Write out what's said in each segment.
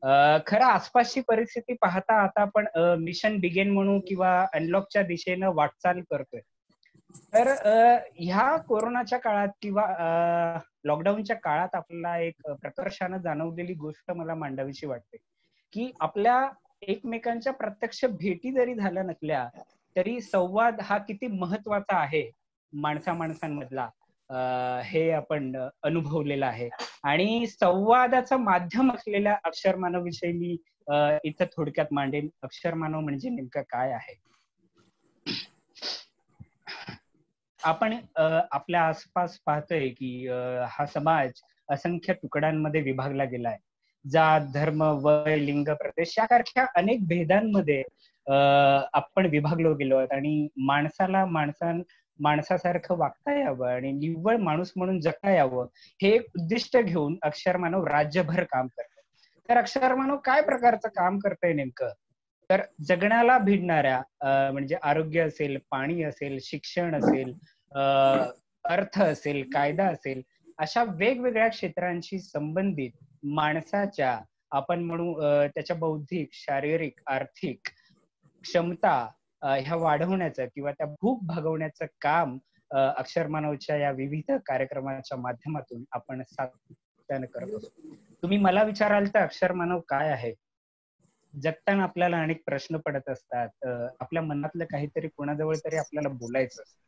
खरं आसपासची परिस्थिती पाहता आता आपण मिशन बिगेन म्हणू किंवा अनलॉकच्या दिशेनं वाटचाल करतोय. तर ह्या कोरोनाच्या काळात किंवा लॉकडाऊनच्या काळात आपल्याला एक प्रकर्षानं जाणवलेली गोष्ट मला मांडावीशी वाटते, की आपल्या एकमेकांच्या प्रत्यक्ष भेटी जरी झाल्या नसल्या, तरी संवाद हा किती महत्वाचा आहे माणसा-माणसांमधला, हे आपण अनुभवलेलं आहे. आणि संवादाचं माध्यम असलेल्या अक्षरमानवविषयी मी इथं थोडक्यात मांडेन. अक्षरमानव म्हणजे नेमकं काय आहे? आपण आपल्या आसपास पाहतोय की हा समाज असंख्य तुकड्यांमध्ये विभागला गेलाय. जात, धर्म, वय, लिंग, प्रदेश यासारख्या अनेक भेदांमध्ये आपण विभागलो गेलो आहोत आणि माणसाला माणसासारखं वागता यावं आणि निव्वळ माणूस म्हणून जगता यावं, हे एक उद्दिष्ट घेऊन अक्षरमानव राज्यभर काम करतं. तर अक्षरमानव काय प्रकारचं काम करतंय नेमकं? तर जगण्याला भिडणाऱ्या म्हणजे आरोग्य असेल, पाणी असेल, शिक्षण असेल, अर्थ असेल, कायदा असेल, अशा वेगवेगळ्या क्षेत्रांशी संबंधित माणसाच्या आपण म्हणू त्याच्या बौद्धिक, शारीरिक, आर्थिक क्षमता ह्या वाढवण्याचं किंवा त्या भूक भागवण्याचं काम अक्षरमानवच्या या विविध कार्यक्रमाच्या माध्यमातून आपण सातत्यानं करत असतो. तुम्ही मला विचाराल तर अक्षरमानव काय आहे? जगताना आपल्याला अनेक प्रश्न पडत असतात. आपल्या मनातलं काहीतरी कोणाजवळ तरी आपल्याला बोलायचं असतं.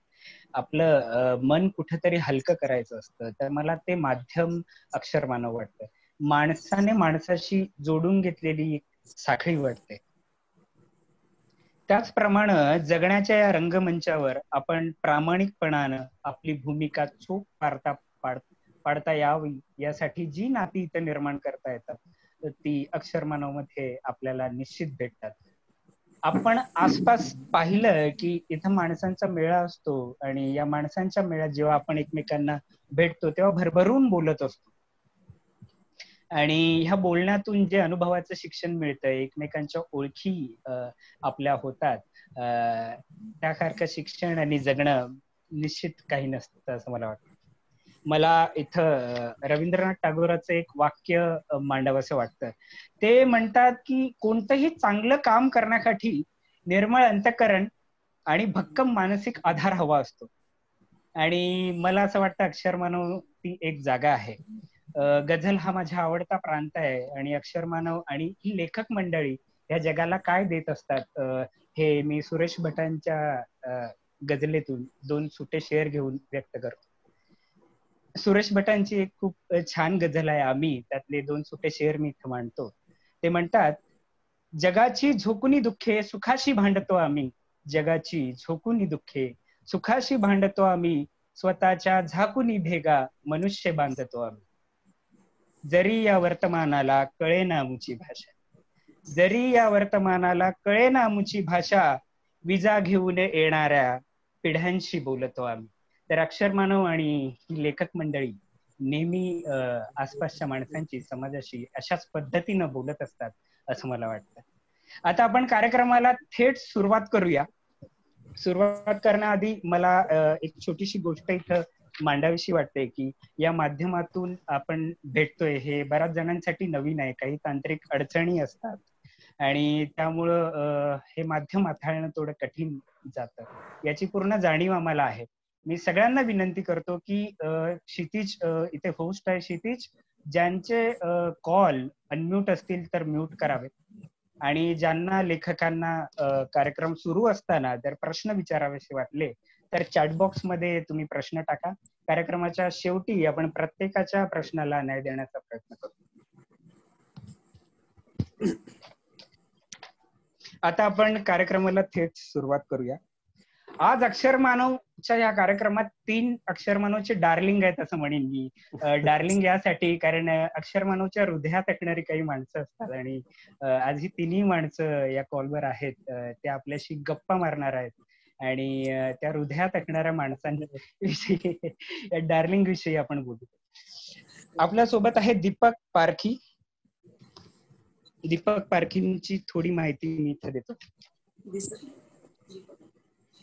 आपलं मन कुठेतरी हलकं करायचं असतं. तर मला ते माध्यम अक्षरमानव वाटतं. माणसाने माणसाशी जोडून घेतलेली एक साखळी वाटते. त्याचप्रमाणे जगण्याच्या या रंगमंचावर आपण प्रामाणिकपणानं आपली भूमिका चोख पाडता यावी यासाठी जी नाती इथं निर्माण करता येतात, ती अक्षरमानव मध्ये आपल्याला निश्चित भेटतात. आपण आसपास पाहिलं की इथं माणसांचा मेळा असतो आणि या माणसांच्या मेळ्यात जेव्हा आपण एकमेकांना भेटतो तेव्हा भरभरून बोलत असतो. आणि ह्या बोलण्यातून जे अनुभवाचं शिक्षण मिळतं, एकमेकांच्या ओळखी आपल्या होतात, त्यासारखं शिक्षण आणि जगणं निश्चित काही नसतं असं मला वाटतं. मला इथं रवींद्रनाथ टागोराचं एक वाक्य मांडावंसं वाटतं. ते म्हणतात की कोणतंही चांगलं काम करण्यासाठी निर्मळ अंतःकरण आणि भक्कम मानसिक आधार हवा असतो. आणि मला असं वाटतं अक्षरमानव ती एक जागा आहे. गझल हा माझा आवडता प्रांत आहे आणि अक्षरमानव आणि ही लेखक मंडळी या जगाला काय देत असतात, हे मी सुरेश भटांच्या गझलेतून 2 सुटे शेर घेऊन व्यक्त करतो. सुरेश भटांची एक खूप छान गझल आहे आम्ही, त्यातले 2 सुटे शेर मी इथं मांडतो. ते म्हणतात, जगाची झोकुनी दुःखे सुखाशी भांडतो आम्ही, जगाची झोकुनी दुःखे सुखाशी भांडतो आम्ही, स्वतःच्या झाकुनी भेगा मनुष्य बांधतो आम्ही. जरी या वर्तमानाला कळेना आमुची भाषा, जरी या वर्तमानाला कळेना आमुची भाषा, विजा घेऊन येणाऱ्या पिढ्यांशी बोलतो आम्ही. तर अक्षरमानव आणि ही लेखक मंडळी नेहमी आसपासच्या माणसांची, समाजाशी अशाच पद्धतीनं बोलत असतात असं मला वाटतं. आता आपण कार्यक्रमाला थेट सुरुवात करूया. सुरुवात करण्याआधी मला एक छोटीशी गोष्ट इथं मांडावीशी वाटते की या माध्यमातून आपण भेटतोय हे बऱ्याच जणांसाठी नवीन आहे. काही तांत्रिक अडचणी असतात आणि त्यामुळं हे माध्यम हाताळणं थोडं कठीण जातं. याची पूर्ण जाणीव आम्हाला आहे. मी सगळ्यांना विनंती करतो की क्षितिज इथे होस्ट आहे क्षितिज, ज्यांचे कॉल अनम्यूट असतील तर म्यूट करावेत आणि ज्यांना लेखकांना कार्यक्रम सुरू असताना जर प्रश्न विचारावेसे वाटले तर चॅटबॉक्स मध्ये तुम्ही प्रश्न टाका. कार्यक्रमाच्या शेवटी आपण प्रत्येकाच्या प्रश्नाला न्याय देण्याचा प्रयत्न करू. आता आपण कार्यक्रमाला थेट सुरुवात करूया. आज अक्षरमानवच्या या कार्यक्रमात 3 अक्षरमानवचे डार्लिंग आहेत असं म्हणेन मी. डार्लिंग यासाठी कारण अक्षरमानवच्या हृदयात असणारी काही माणसं असतात आणि आज ही 3ही माणसं या कॉलवर आहेत. ते आपल्याशी गप्पा मारणार आहेत आणि त्या हृदयात असणाऱ्या माणसांविषयी या डार्लिंग विषयी आपण बोलू. आपल्या सोबत आहे दीपक पारखी. दीपक पारखींची थोडी माहिती मी इथे देतो.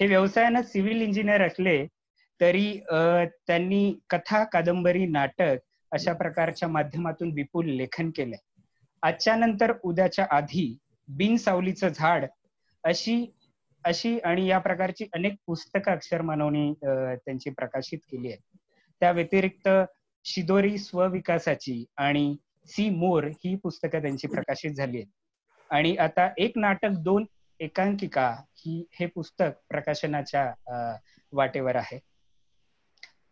हे व्यवसायानं सिव्हिल इंजिनियर असले तरी त्यांनी कथा, कादंबरी, नाटक अशा प्रकारच्या माध्यमातून विपुल लेखन केलंय. आजच्या नंतर उद्याच्या आधी, बिनसावलीचं झाड, अशी अशी आणि या प्रकारची अनेक पुस्तकं अक्षर मानवनी त्यांची प्रकाशित केली आहेत. त्या व्यतिरिक्त शिदोरी स्वविकासाची आणि सी मोर ही पुस्तकं त्यांची प्रकाशित झाली आहेत. आणि आता एक नाटक, 2 एकांकिका हे पुस्तक प्रकाशनाच्या वाटेवर आहे.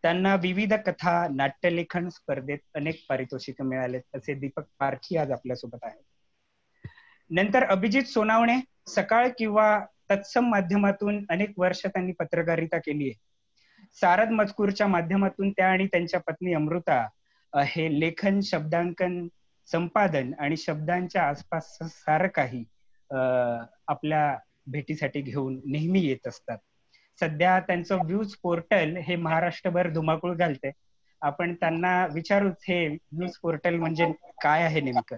त्यांना विविध कथा, नाट्यलेखन स्पर्धेत अनेक पारितोषिकं मिळालेत. असे दीपक पारखी आज आपल्यासोबत आहेत. नंतर अभिजित सोनावणे, सकाळ किंवा तत्सम माध्यमातून अनेक वर्ष त्यांनी पत्रकारिता केली आहे. सारद मजकूरच्या माध्यमातून त्या आणि त्यांच्या पत्नी अमृता हे लेखन, शब्दांकन, संपादन आणि शब्दांच्या आसपास सारं काही आपल्या भेटीसाठी घेऊन नेहमी येत असतात. सध्या त्यांचं व्ह्यूज पोर्टल हे महाराष्ट्रभर धुमाकूळ घालते. आपण त्यांना विचारूच, हे व्ह्यूज पोर्टल म्हणजे काय आहे नेमकं.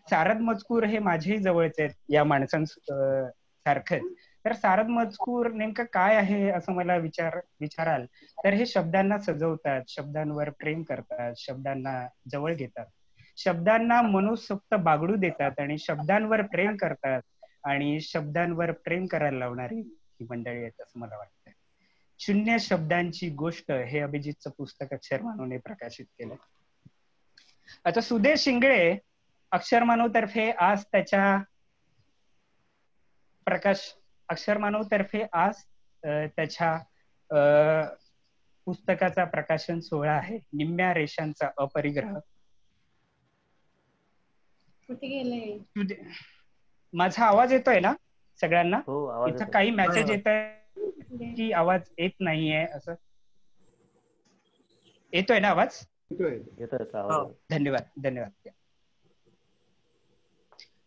सारद मजकूर हे माझेही जवळचे आहेत या माणसांसारखंच. तर सारद मजकूर नेमकं काय आहे असं मला विचाराल तर हे शब्दांना सजवतात, शब्दांवर प्रेम करतात, शब्दांना जवळ घेतात, शब्दांना मनोसुक्त बागडू देतात आणि शब्दांवर प्रेम करतात आणि शब्दांवर प्रेम करायला लावणारी ही मंडळी आहेत असं मला वाटतं. शून्य शब्दांची गोष्ट हे अभिजितचं पुस्तक अक्षर मानवने प्रकाशित केलं. आता सुदेश शिंगळे अक्षर मानव तर्फे आज त्याच्या अक्षर मानव तर्फे आज त्याच्या पुस्तकाचा प्रकाशन सोहळा आहे, निम्म्या रेषांचा अपरिग्रह. कुठे गेले? माझा आवाज येतोय ना सगळ्यांना? हो, इथं काही मेसेज येत आहे की आवाज येत नाहीये असं. येतोय ना आवाज? धन्यवाद धन्यवाद.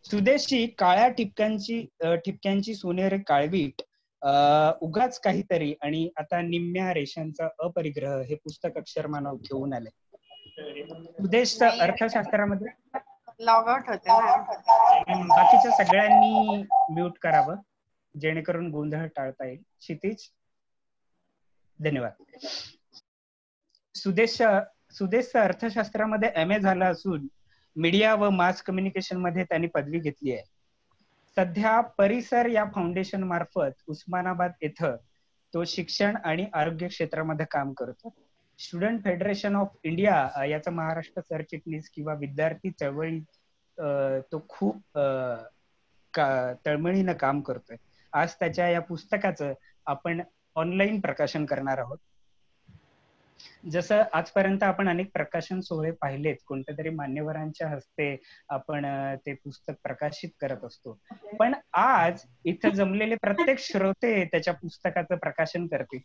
सुदेशची काळ्या ठिपक्यांची सोनेरी काळवीट, उगाच काहीतरी आणि आता निम्म्या रेषांचा अपरिग्रह हे पुस्तक अक्षर मानव घेऊन आले. सुदेशचं अर्थशास्त्रामध्ये लॉग आउट होते ना. बाकीच्या सगळ्यांनी म्यूट करावं जेणेकरून गोंधळ टाळता येईल. क्षितिज धन्यवाद. सुदेशचं अर्थशास्त्रामध्ये MA झाला असून मीडिया व मास कम्युनिकेशन मध्ये त्यांनी पदवी घेतली आहे. सध्या परिसर या फाउंडेशन मार्फत उस्मानाबाद येथे तो शिक्षण आणि आरोग्य क्षेत्रामध्ये काम करतो. स्टुडंट फेडरेशन ऑफ इंडिया याचा महाराष्ट्र सरचिटणीस किंवा विद्यार्थी चळवळी तो खूप तळमळीनं काम करतोय. आज त्याच्या या पुस्तकाचं आपण ऑनलाईन प्रकाशन करणार आहोत. जसं आजपर्यंत आपण अनेक प्रकाशन सोहळे पाहिलेत, कोणत्या तरी मान्यवरांच्या हस्ते आपण ते पुस्तक प्रकाशित करत असतो, पण आज इथं जमलेले प्रत्येक श्रोते त्याच्या पुस्तकाचं प्रकाशन करतील.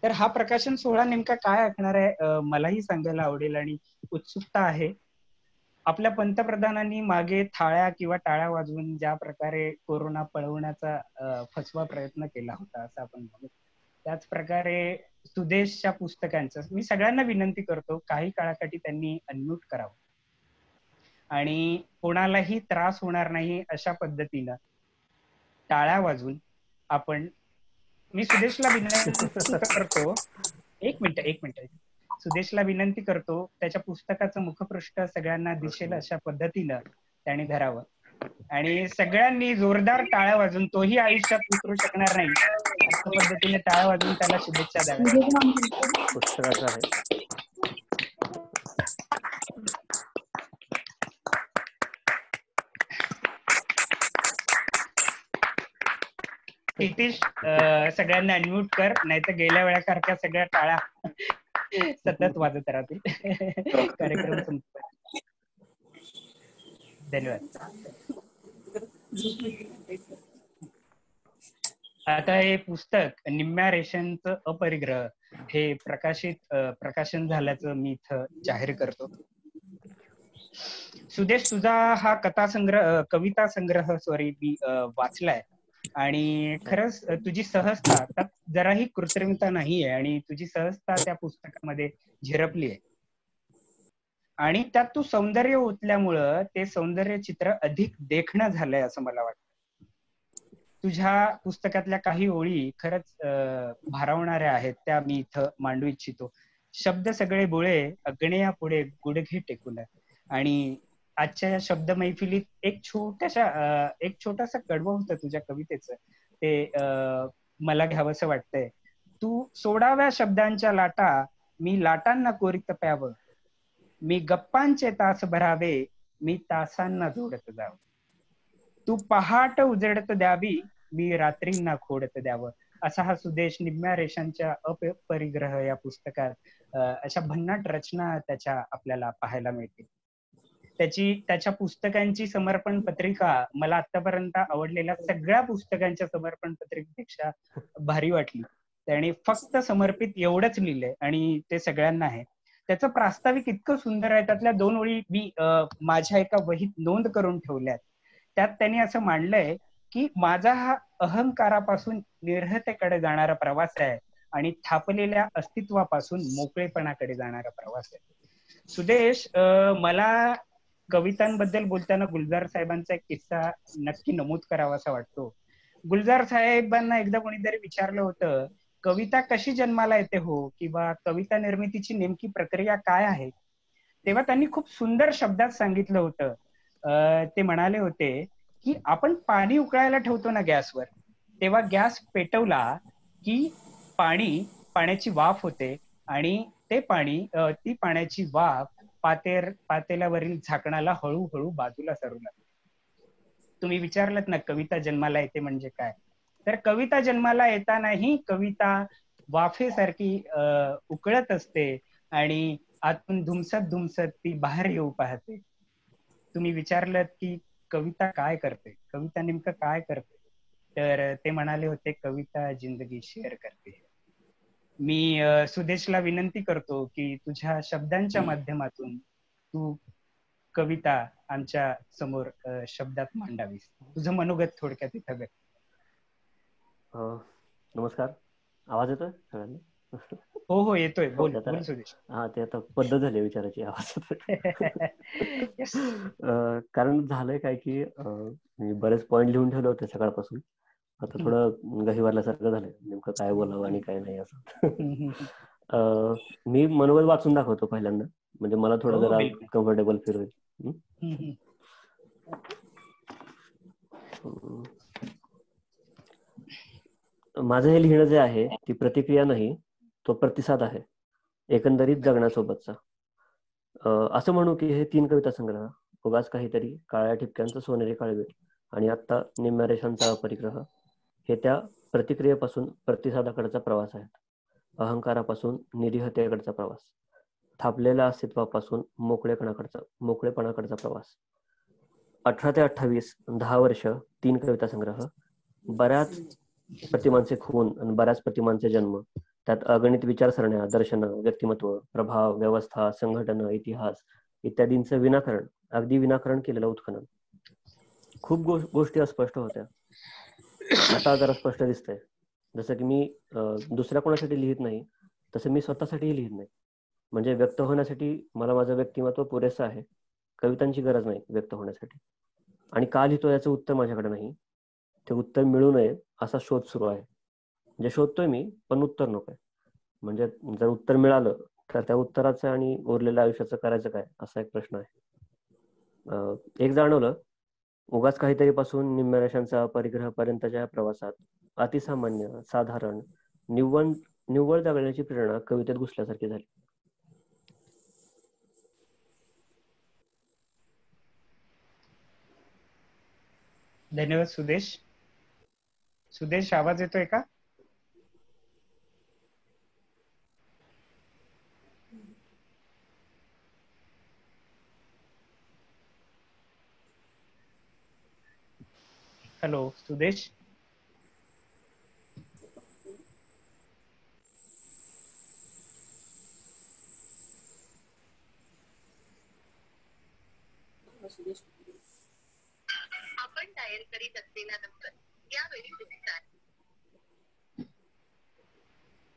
तर हा प्रकाशन सोहळा नेमका काय असणार आहे मलाही सांगायला आवडेल आणि उत्सुकता आहे. आपल्या पंतप्रधानांनी मागे थाळ्या किंवा टाळ्या वाजवून ज्या प्रकारे कोरोना पळवण्याचा फसवा प्रयत्न केला होता असं आपण म्हणू, त्याच प्रकारे सुदेशच्या पुस्तकांचं मी सगळ्यांना विनंती करतो काही काळासाठी त्यांनी अनम्यूट करावं आणि कोणालाही त्रास होणार नाही अशा पद्धतीनं टाळ्या वाजवून आपण, मी सुदेशला विनंती करतो, एक मिनिट सुदेशला विनंती करतो त्याच्या पुस्तकाचं मुखपृष्ठ सगळ्यांना दिसेल अशा पद्धतीनं त्याने धरावं आणि सगळ्यांनी जोरदार टाळ्या वाजून, तोही आयुष्यात विसरू शकणार नाही अशा पद्धतीने टाळ्या वाजून त्याला शुभेच्छा द्याव्या. पुस्तकाचं आहे. क्षितिज सगळ्यांना अनम्यूट कर, नाहीतर गेल्या वेळासारख्या सगळ्या टाळ्या सतत वाजत राहतील. कार्यक्रम संपत. धन्यवाद. आता हे पुस्तक निम्म्या रेषांचं अपरिग्रह हे प्रकाशन झाल्याचं मी इथं जाहीर करतो. सुदेश, तुझा हा कविता संग्रह मी वाचलाय आणि खरंच तुझी सहजता, त्यात जराही कृत्रिमता नाहीये आणि तुझी सहजता त्या पुस्तकामध्ये झिरपली आहे आणि त्यात तू सौंदर्य ओतल्यामुळं ते सौंदर्य चित्र अधिक देखणं झालंय असं मला वाटतं. तुझ्या पुस्तकातल्या काही ओळी खरंच भारावणाऱ्या आहेत, त्या मी इथं मांडू इच्छितो. शब्द सगळे बोळे अग्नेया पुढे गुडघे टेकून आणि आजच्या या शब्द मैफिलीत एक छोटासा कडवं होतं तुझ्या कवितेचं, ते मला घ्यावंसं वाटतंय. तू सोडाव्या शब्दांच्या लाटा, मी लाटांना कोरीत प्यावं, मी गप्पांचे तास भरावे, मी तासांना जोडत जावं. तू पहाट उजेडत द्यावी, मी रात्रींना खोडत द्यावं. असा हा सुदेश निम्म्या रेषांच्या अपरिग्रह या पुस्तकात अशा भन्नाट रचना त्याच्या आपल्याला पाहायला मिळतील. त्याच्या पुस्तकांची समर्पण पत्रिका मला आतापर्यंत आवडलेल्या सगळ्या पुस्तकांच्या समर्पण पत्रिकेपेक्षा भारी वाटली. त्याने फक्त समर्पित एवढंच लिहिलंय आणि ते सगळ्यांना आहे. त्याचं प्रास्ताविक इतकं सुंदर आहे. त्यातल्या 2 ओळी मी माझ्या एका वहीत नोंद करून ठेवल्यात. त्यात त्यांनी असं मांडलंय की माझा हा अहंकारापासून निर्हतेकडे जाणारा प्रवास आहे आणि थापलेल्या अस्तित्वापासून मोकळेपणाकडे जाणारा प्रवास आहे. सुदेश, मला कवितांबद्दल बोलताना गुलजार साहेबांचा एक किस्सा नक्की नमूद करावासा वाटतो. गुलजार साहेबांना एकदा कोणीतरी विचारलं होतं, कविता कशी जन्माला येते हो, किंवा कविता निर्मितीची नेमकी प्रक्रिया काय आहे. तेव्हा त्यांनी खूप सुंदर शब्दात सांगितलं होतं. ते म्हणाले होते की आपण पाणी उकळायला ठेवतो ना गॅसवर, तेव्हा गॅस पेटवला की पाण्याची वाफ होते आणि ती पाण्याची वाफ पातेल्यावरील झाकणाला हळूहळू बाजूला सरू लागते. तुम्ही विचारलत ना कविता जन्माला येते म्हणजे काय, तर कविता जन्माला येतानाही कविता वाफेसारखी उकळत असते आणि आतून धुमसत धुमसत ती बाहेर येऊ पाहते. तुम्ही विचारलं की कविता काय करते, कविता नेमकं काय करते, तर ते म्हणाले होते कविता जिंदगी शेअर करते. मी सुदेशला विनंती करतो की तुझ्या शब्दांच्या माध्यमातून तू कविता आमच्या समोर शब्दात मांडावीस. तुझं मनोगत थोडक्यात इथं व्यक्त. नमस्कार, आवाज येतोय सगळ्यांना? हो येतोय. बोल सुदेश. हा, ते आता पद्धत झाली विचारायची आवाज. कारण झालंय काय की मी बरेच पॉइंट लिहून ठेवले होते सकाळपासून. आता थोडं गहिवरल्यासारखं झालंय, नेमकं काय बोलावं आणि काय नाही असं. मी मनोगत वाचून दाखवतो पहिल्यांदा, म्हणजे मला थोडं जरा कम्फर्टेबल फील होईल. माझं हे लिहिणं जे आहे ती प्रतिक्रिया नाही, तो प्रतिसाद आहे एकंदरीत जगण्यासोबतचा. असं म्हणू की हे 3 कविता संग्रह, उगाच काहीतरी, काळ्या ठिपक्यांचं सोनेरी काळवीट आणि आत्ता निम्म्या रेषांचा अपरिग्रह, हे त्या प्रतिक्रियेपासून प्रतिसादाकडचा प्रवास आहे. अहंकारापासून निरीहतेकडचा प्रवास, थापलेल्या अस्तित्वापासून मोकळेपणाकडचा प्रवास. 18 ते 28 10 वर्ष 3 कविता संग्रह, बऱ्याच प्रतिमांचे खून आणि बऱ्याच प्रतिमांचे जन्म, त्यात अगणित विचारसरण्या, दर्शनं, व्यक्तिमत्व, प्रभाव, व्यवस्था, संघटना, इतिहास इत्यादींचं विनाकरण, अगदी विनाकरण केलेलं उत्खनन. खूप गोष्टी अस्पष्ट होत्या, आता जरा स्पष्ट दिसतंय. जसं की मी दुसऱ्या कोणासाठी लिहित नाही, तसं मी स्वतःसाठीही लिहित नाही. म्हणजे व्यक्त होण्यासाठी मला माझं व्यक्तिमत्व पुरेसं आहे, कवितांची गरज नाही व्यक्त होण्यासाठी. आणि का लिहितो याचं उत्तर माझ्याकडे नाही, ते उत्तर मिळू नये असा शोध सुरू आहे. म्हणजे शोधतोय मी, पण उत्तर नकोय. म्हणजे जर उत्तर मिळालं तर त्या उत्तराचं आणि उरलेल्या आयुष्याचं करायचं काय, असा एक प्रश्न आहे. एक जाणवलं, उगाच काहीतरी पासून निम्म्या रेषांचा परिग्रहापर्यंतच्या या प्रवासात अतिसामान्य, साधारण, निव्वळ जगण्याची प्रेरणा कवितेत घुसल्यासारखी झाली. धन्यवाद सुदेश. सुदेश, आवाज येतोय का? हॅलो सुदेश. आपण डायल करीत असलेला नंबर यावेळी व्यस्त आहे.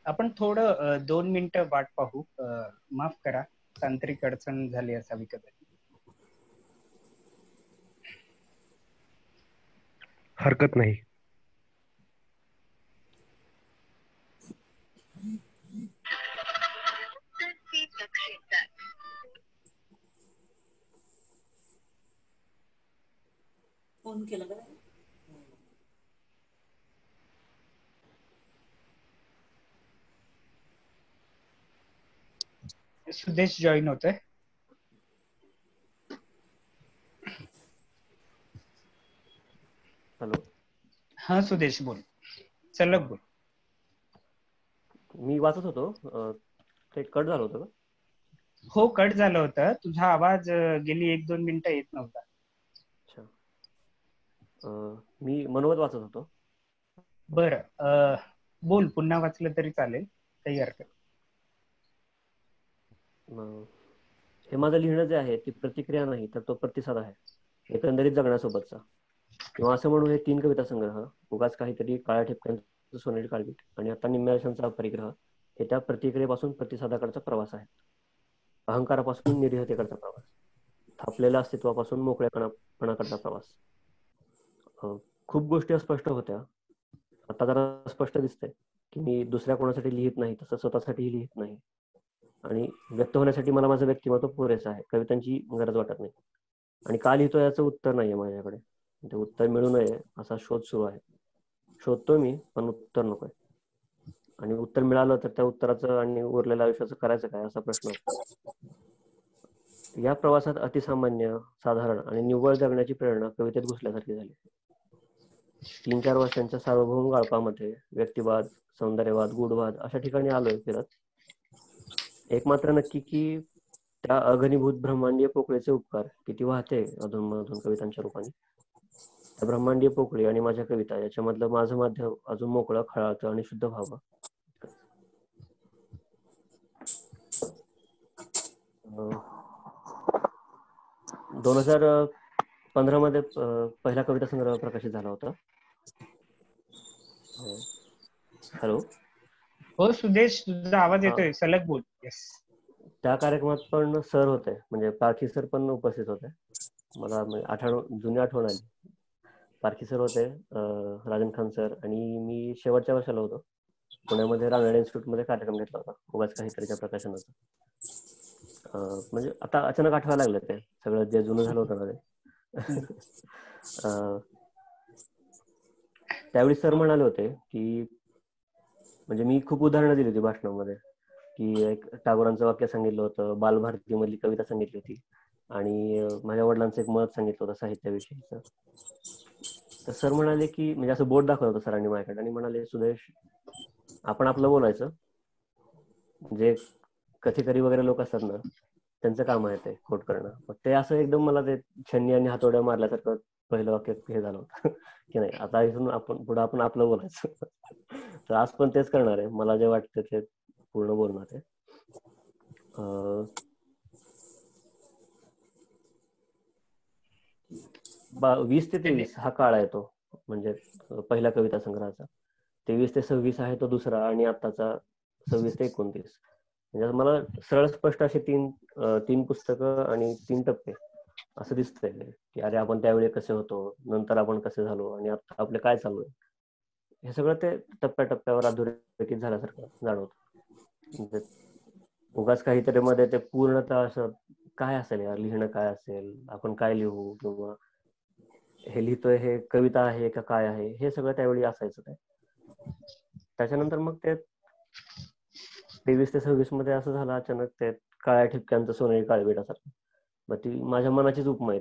आपण थोडं 2 मिनिटं वाट पाहू. माफ करा, तांत्रिक अडचण झाली असावी कदाचित. हरकत नाही. फोन केला का? सुदेश जॉईन होतोय. हॅलो. हा सुदेश बोल, सलग बोल. मी वाचत होतो, ते कट झालं होतं का? हो, कट झालं होतं. तुझा आवाज गेली 1-2 मिनिटं येत नव्हता. अच्छा. मी मनोगत वाचत होतो. बरं, बोल, पुन्हा वाचलं तरी चालेल, काही हरकत. हे माझं लिहिणं जे आहे ती प्रतिक्रिया नाही तर तो प्रतिसाद आहे, एकंदरीत जगण्यासोबतचा. किंवा असं म्हणू, हे 3 कविता संग्रह, उगाच काहीतरी, काळ्या ठिपक्यांचं सोनेरी काळवीट आणि आता निम्म्या आयुष्याचा परिग्रह, हे त्या प्रतिक्रियेपासून प्रतिसादाकडचा प्रवास आहे. अहंकारापासून निरीहतेकडचा प्रवास, थापलेल्या अस्तित्वापासून मोकळेपणाकडचा प्रवास. खूप गोष्टी अस्पष्ट होत्या, आता जरा स्पष्ट दिसतंय की मी दुसऱ्या कोणासाठी लिहित नाही, तसं स्वतःसाठी लिहित नाही. आणि व्यक्त होण्यासाठी मला माझं व्यक्तिमत्व पुरेसं आहे, कवितांची गरज वाटत नाही. आणि का लिहितो याचं उत्तर नाहीये माझ्याकडे, ते उत्तर मिळू नये असा शोध सुरू आहे. शोधतो मी, पण उत्तर नकोय. आणि उत्तर मिळालं तर त्या उत्तराचं आणि उरलेल्या आयुष्याचं करायचं काय, असा प्रश्न असतो. या प्रवासात अतिसामान्य, साधारण आणि निव्वळ जगण्याची प्रेरणा कवितेत घुसल्यासारखी झाली. 3-4 वर्षांच्या सार्वभौम गाळपामध्ये व्यक्तिवाद, सौंदर्यवाद, गूढवाद अशा ठिकाणी आलोय फिरत. एक मात्र नक्की की त्या अघनीभूत ब्रह्मांडीय पोकळीचे उपकार किती वाहते अधूनमधून कवितांच्या रूपाने. त्या ब्रह्मांडीय पोकळी आणि माझ्या कविता याच्यामधलं माझं माध्यम अजून मोकळं, खळाळतं आणि शुद्ध व्हावं. 2015 मध्ये पहिला कविता संग्रह प्रकाशित झाला होता. हॅलो. हो सुदेश, तुझा आवाज येतोय, सलग बोल. येस. त्या कार्यक्रमात पण सर होते, म्हणजे पारखी सर पण उपस्थित होते. मला जुनी आठवण आली. पारखी सर होते, राजन खान सर, आणि मी शेवटच्या वर्षाला होतो. पुण्यामध्ये रानडे इन्स्टिट्यूट मध्ये कार्यक्रम घेतला होता, उगाच काहीतरीच्या प्रकाशनाचा. म्हणजे आता अचानक आठवायला लागलं ते सगळं जे जुनं झालं होतं ना ते. त्यावेळी सर म्हणाले होते की, म्हणजे मी खूप उदाहरणं दिली होती भाषणामध्ये, की एक टागोरांचं वाक्य सांगितलं होतं, बालभारती मधली कविता सांगितली होती, आणि माझ्या वडिलांचं एक मत सांगितलं होतं साहित्याविषयीचं. तर सर म्हणाले की, म्हणजे असं बोट दाखवलं होतं सरांनी माझ्याकडे आणि म्हणाले, सुदेश, आपण आपलं बोलायचं, जे कथेकरी वगैरे लोक असतात ना, त्यांचं काम आहे ते कोट करणं. मग ते असं एकदम मला ते छन्नी आणि हातोड्या मारल्यासारखं पहिलं वाक्य हे झालं होतं की नाही, आता इथून पुढे आपण आपलं बोलायचं. तर आज पण तेच करणार आहे, मला जे वाटतं ते पूर्ण बोलणार आहे. 20 ते 23 हा काळ आहे तो, म्हणजे पहिल्या कविता संग्रहाचा. 23 ते 26 आहे तो दुसरा, आणि आत्ताचा 26 ते 29. म्हणजे मला सरळ स्पष्ट असे तीन पुस्तकं आणि 3 टप्पे असं दिसतंय की, अरे आपण त्यावेळी कसे होतो, नंतर आपण कसे झालो, आणि आता आपले काय चालू आहे. हे सगळं ते टप्प्याटप्प्यावर अधोरेखित झाल्यासारखं जाणवतं. म्हणजे उगाच काहीतरी मध्ये ते पूर्णतः असं काय असेल यार, लिहिणं काय असेल, आपण काय लिहू, किंवा हे लिहितोय हे कविता आहे का काय आहे, हे सगळं त्यावेळी असायचं काय. त्याच्यानंतर मग ते 23 ते 26 मध्ये असं झालं अचानक, ते काळ्या ठिपक्यांचं सोनेरी काळवीटासारखं. मग ती माझ्या मनाचीच उपमा आहे.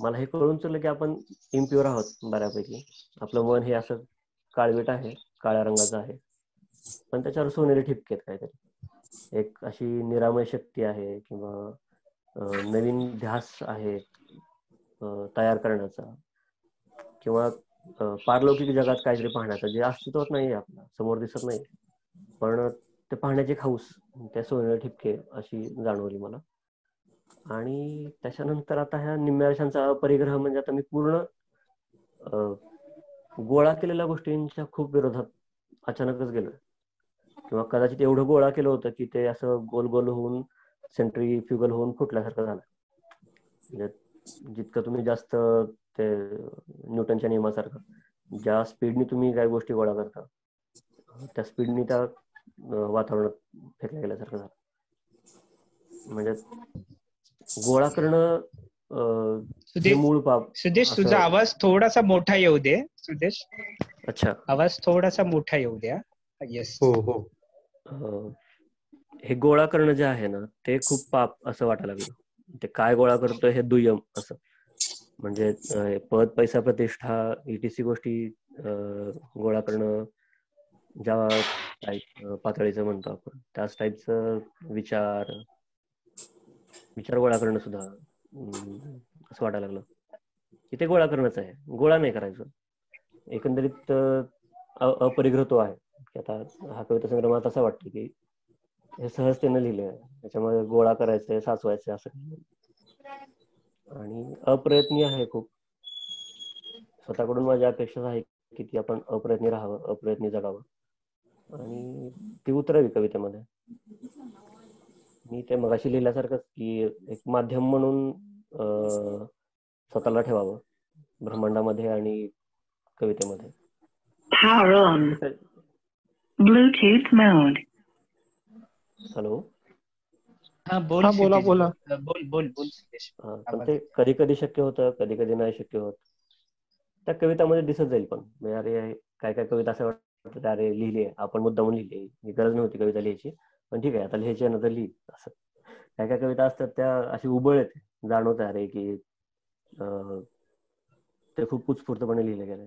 मला हे कळून चुकलं की आपण इम्प्युअर आहोत बऱ्यापैकी. आपलं मन हे असं काळवीट आहे, काळ्या रंगाचं आहे, पण त्याच्यावर सोनेरी ठिपके आहेत काहीतरी. एक अशी निरामय शक्ती आहे, किंवा नवीन ध्यास आहे तयार करण्याचा, किंवा पारलौकिक जगात काहीतरी पाहण्याचं, जे अस्तित्वात नाही, आपल्या समोर दिसत नाही, पण ते पाहण्याची हौस, त्या सोनेरी ठिपके अशी जाणवली मला. आणि त्याच्यानंतर आता ह्या निम्म्या आयुष्याचा परिग्रह, म्हणजे आता मी पूर्ण गोळा केलेल्या गोष्टींच्या खूप विरोधात अचानकच गेलोय, किंवा कदाचित एवढं गोळा केलं होतं की ते असं गोल गोल होऊन, सेंट्रीफ्युगल होऊन फुटल्यासारखं झालं. म्हणजे जितकं तुम्ही जास्त ते न्यूटनच्या नियमासारखं ज्या स्पीडनी तुम्ही काही गोष्टी गोळा करता, त्या स्पीडनी त्या वातावरणात फेकल्या गेल्यासारखं झालं. म्हणजे गोळा करणं हे सुदेश मूळ पाप सुदेश तुझा असं. आवाज थोडासा मोठा येऊ दे सुदेश, अच्छा. आवाज थोडासा मोठा येऊ द्या. येस. हो हो. हे गोळा करणं जे आहे ना ते खूप पाप असं वाटायला लागलं. ते काय गोळा करतोय हे दुय्यम असं. म्हणजे पद पैसा प्रतिष्ठा ETC गोष्टी गोळा करणं ज्या टाईप पातळीचं म्हणतो आपण त्याच टाईपचं विचार गोळा करणं सुद्धा असं वाटायला लागलं की ते गोळा करणंच आहे, गोळा नाही करायचं. एकंदरीत अपरिग्रह आहे की आता हा कविता संग्रह मला तसा वाटतं की हे सहजतेने लिहिले आहे, त्याच्यामध्ये गोळा करायचंय साचवायचंय असं. आणि अप्रयत्नी आहे खूप. स्वतःकडून माझी अपेक्षा आहे की ती आपण अप्रयत्नी राहावं, अप्रयत्नी जगावं आणि ती उतरावी कवितेमध्ये. मी ते मगाशी लिहिल्यासारखंच की एक माध्यम म्हणून स्वतःला ठेवावं ब्रह्मांडामध्ये आणि कवितेमध्ये. ब्लूटूथ मोड. हॅलो. हा बोल हा बोला क्षितिज, बोला. बोल बोल बोल सुदेश. पण ते कधी कधी शक्य होतं, कधी कधी नाही शक्य होत. त्या कवितामध्ये दिसत जाईल पण म्हणजे अरे काय काय कविता असं वाटतं अरे लिहिली आपण मुद्दामून लिहिली, ही गरज नव्हती कविता लिहायची, पण ठीक आहे आता लिहायची आहे ना तर लिही असं. काय काय कविता असतात त्या अशी उबळ येते, जाणवत अरे की ते खूप उत्स्फूर्तपणे लिहिले गेले.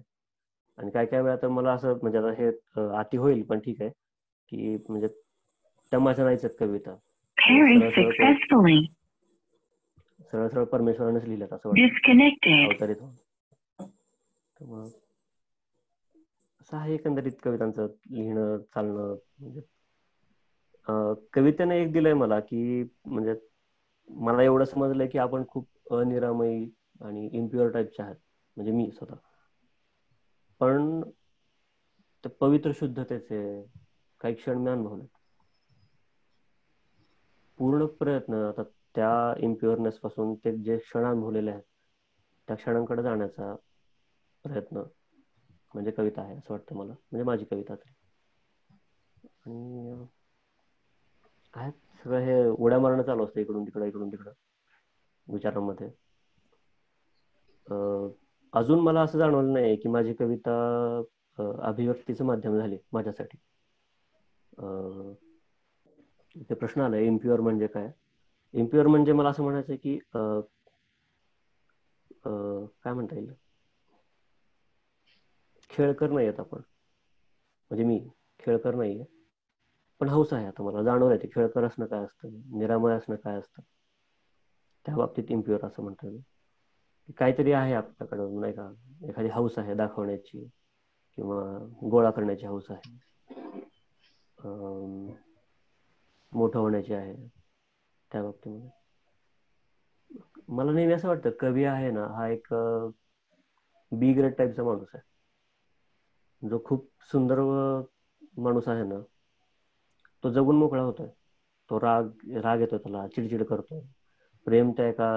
आणि काय काय वेळा तर मला असं म्हणजे आता हे अति होईल पण ठीक आहे की म्हणजे तमाशा नाहीच कविता सरळ सरळ परमेश्वरानेच लिहिल्यात असं वाटतं अवतरित होऊन. मग असं आहे एकंदरीत कवितांचं लिहिणं चालणं. म्हणजे कवितेने एक दिलंय मला की म्हणजे मला एवढं समजलंय की आपण खूप अनिरामयी आणि इम्प्युअर टाईपचे आहात, म्हणजे मी स्वतः. पण ते पवित्र शुद्धतेचे काही क्षण मी अनुभवले. पूर्ण प्रयत्न आता त्या इम्प्युअरनेस पासून ते जे क्षण अनुभवलेले आहेत त्या क्षणांकडे जाण्याचा प्रयत्न म्हणजे कविता आहे असं वाटतं मला, म्हणजे माझी कविता तरी. आणि काय सगळं हे उड्या मारणं चालू असतं इकडून तिकडं विचारांमध्ये. अजून मला असं जाणवलं नाही की माझी कविता अभिव्यक्तीचं माध्यम झाली माझ्यासाठी. ते प्रश्न आलाय इम्प्युअर म्हणजे काय. इम्प्युअर म्हणजे मला असं म्हणायचं की काय म्हणता येईल, खेळकर नाही आहेत आपण, म्हणजे मी खेळकर नाहीये पण हौस आहे. आता मला जाणवलंय ते खेळकर असणं काय असतं, निरामय असणं काय असतं, त्या बाबतीत इम्प्युअर असं म्हणतो मी. काहीतरी आहे आपल्याकडं नाही का, एखादी हौस आहे दाखवण्याची किंवा गोळा करण्याची हौस आहे, मोठं होण्याची आहे. त्या बाबतीमध्ये मला नेहमी असं वाटतं कवी आहे ना हा एक बी ग्रेड टाईपचा माणूस आहे, जो खूप सुंदर माणूस आहे ना तो जगून मोकळा होतोय. तो राग येतोय त्याला, चिडचिड करतोय, प्रेम त्या एका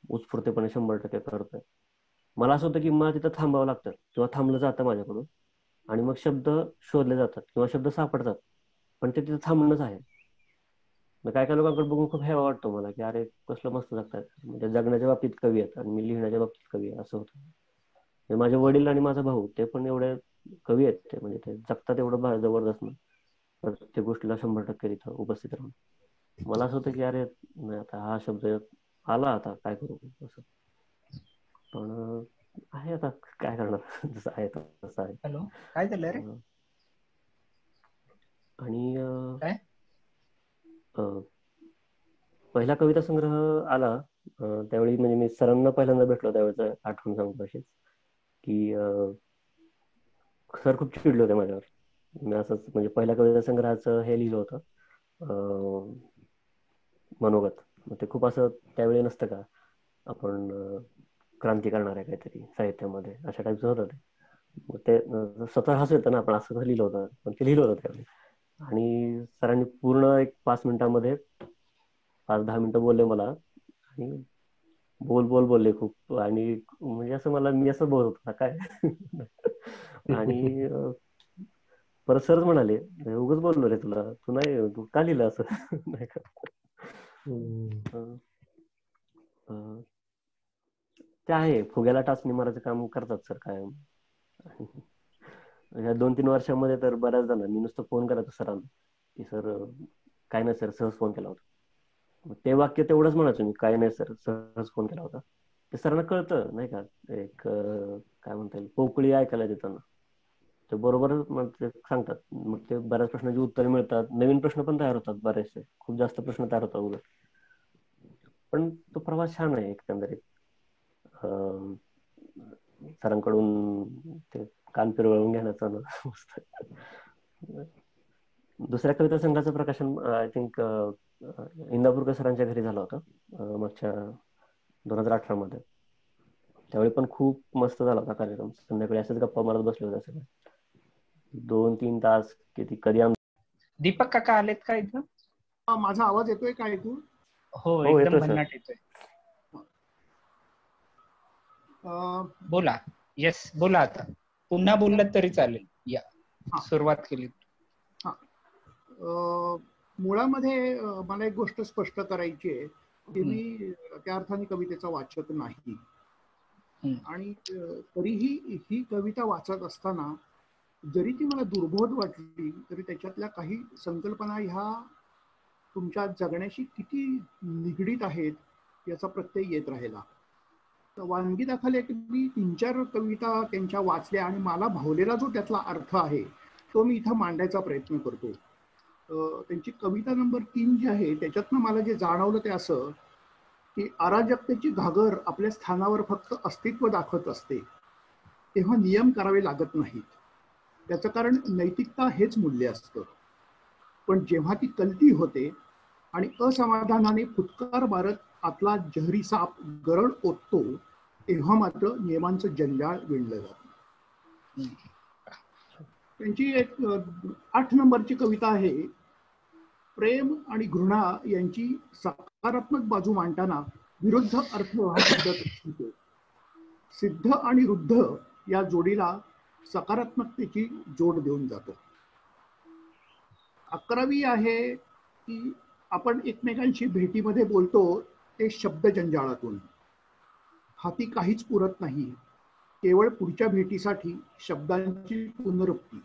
उत्स्फूर्तपणे 100% करतोय. मला असं होतं की मला तिथं थांबावं लागतं किंवा थांबलं जातं माझ्याकडून आणि मग शब्द शोधले जातात किंवा शब्द सापडतात, पण ते तिथं थांबणंच आहे. मग काय काय लोकांकडे बघून खूप हेवा वाटतो मला की अरे कसलं मस्त जगतात, म्हणजे जगण्याच्या बाबतीत कवी आहेत आणि मी लिहिण्याच्या बाबतीत कवी आहे असं होतं. माझे वडील आणि माझा भाऊ ते पण एवढे कवी आहेत, ते म्हणजे ते जगतात एवढं जबरदस्त ना, प्रत्येक गोष्टीला 100% तिथं उपस्थित राहून. मला असं होतं की अरे नाही आता हा शब्द आला आता काय करू असं. पण आहे आता काय करणार, जसं आहे तसं आहे. हॅलो काय झालं रे. आणि काय पहिला कविता संग्रह आला त्यावेळी म्हणजे मी सरांना पहिल्यांदा भेटलो त्यावेळेच आठवण सांगतो अशीच की सर खूप चिडले होते माझ्यावर. मी असंच म्हणजे पहिल्या कविता संग्रहाचं हे लिहिलं होतं मनोगत. मग ते खूप असं त्यावेळी नसतं का आपण क्रांती करणार आहे काहीतरी साहित्यामध्ये अशा टाईपचं होतं ते. मग ते स्वतः हसू येतं ना आपण असं लिहिलं होतं, पण ते लिहिलं होतं त्यावेळी. आणि सरांनी पूर्ण एक 5 मिनिटांमध्ये 5-10 मिनिटं बोलले मला आणि बोल बोलले खूप. आणि म्हणजे असं मी असं बोलत होता काय आणि परत सरच म्हणाले उगाच बोललो रे तुला, तू का लिहिलं असं नाही का. ते आहे, फुग्याला टाचणी मारायचं काम करतात सर कायम. ह्या 2-3 वर्षामध्ये तर बऱ्याच जणांनी नुसतं फोन करायचं सरांना की सर काय नाही सर, सहज फोन केला होता. मग ते वाक्य तेवढंच म्हणायचो मी, काय नाही सर, सहज फोन केला होता. ते सरांना कळतं नाही का, एक काय म्हणता येईल, पोकळी ऐकायला देताना ते बरोबर मग ते सांगतात. मग ते बऱ्याच प्रश्नांची उत्तरे मिळतात, नवीन प्रश्न पण तयार होतात, बरेचसे खूप जास्त प्रश्न तयार होतात उलट. पण तो प्रवास छान आहे एकंदरीत. सरांकडून ते कान फिरवळून घेण्याचा मस्त. दुसऱ्या कविता संघाचं प्रकाशन आय थिंक इंदापूरकर सरांच्या घरी झालं होतं मागच्या 2018 मध्ये. त्यावेळी पण खूप मस्त झाला होता कार्यक्रम. संध्याकाळी असेच गप्पा मारत बसले होते सगळे 2-3 तास. किती कधी दीपक काका आलेत का इथं? माझा आवाज येतोय का ऐकू? हो, एकदम भन्नाट येतोय. बोला. येस, बोला. आता पुन्हा बोललात तरी चालेल. या, सुरुवात केली. मुळामध्ये मला एक गोष्ट स्पष्ट करायची आहे की मी त्या अर्थाने कवितेचा वाचक नाही, आणि तरीही ही कविता वाचत असताना जरी ती मला दुर्बोध वाटली तरी त्याच्यातल्या काही संकल्पना ह्या तुमच्या जगण्याशी किती निगडीत आहेत याचा प्रत्यय येत राहिला. वानगी दाखल एक मी 3-4 कविता त्यांच्या वाचल्या आणि मला भावलेला जो त्यातला अर्थ आहे तो मी इथं मांडायचा प्रयत्न करतो. त्यांची कविता नंबर 3 जी आहे त्याच्यातनं मला जे जाणवलं ते असं की अराजकतेची घागर आपल्या स्थानावर फक्त अस्तित्व दाखवत असते, तेव्हा नियम करावे लागत नाहीत. त्याचं कारण नैतिकता हेच मूल्य असतं. पण जेव्हा ती कलती होते आणि असमाधानाने फुटकार मारत आतला जहरी साप गरळ ओततो, तेव्हा मात्र नियमांचं जंजाळ विणलं जातं. त्यांची एक 8 नंबरची कविता आहे. प्रेम आणि घृणा यांची सकारात्मक बाजू मांडताना विरुद्ध अर्थ हा शब्द होतो. सिद्ध आणि रुद्ध या जोडीला सकारात्मकतेची जोड देऊन जातो. 11वी आहे की आपण एकमेकांशी भेटीमध्ये बोलतो ते शब्द जंजाळातून. हाती काहीच पुरत नाही, केवळ पुढच्या भेटीसाठी शब्दांची पुनरुक्ती.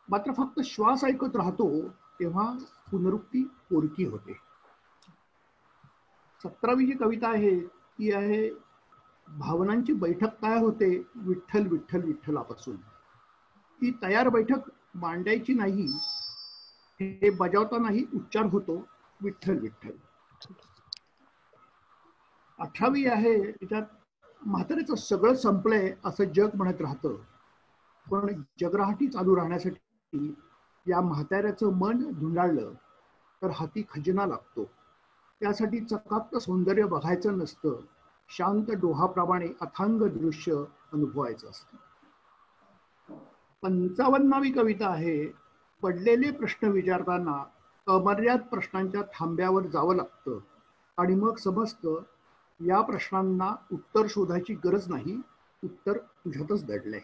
मात्र फक्त श्वास ऐकत राहतो तेव्हा पुनरुक्ती पोरकी होते. 17वी जी कविता आहे ती आहे भावनांची बैठक काय होते विठ्ठल विठ्ठल विठ्ठलापासून. ती तयार बैठक मांडायची नाही, हे बजावतानाही उच्चार होतो विठ्ठल विठ्ठल. 18वी आहे त्याच्यात म्हाताऱ्याचं सगळं संपलंय असं जग म्हणत राहतं, पण जगराहाटी चालू राहण्यासाठी या म्हाताऱ्याचं मन धुंडाळलं तर हाती खजिना लागतो. त्यासाठी चकाकतं सौंदर्य बघायचं नसतं, शांत डोहाप्रमाणे अथांग दृश्य अनुभवायचं असतं. 55वी कविता आहे. पडलेले प्रश्न विचारताना अमर्याद प्रश्नांच्या थांब्यावर जावं लागतं आणि मग समजतं या प्रश्नांना उत्तर शोधायची गरज नाही, उत्तर तुझ्यातच दडलंय.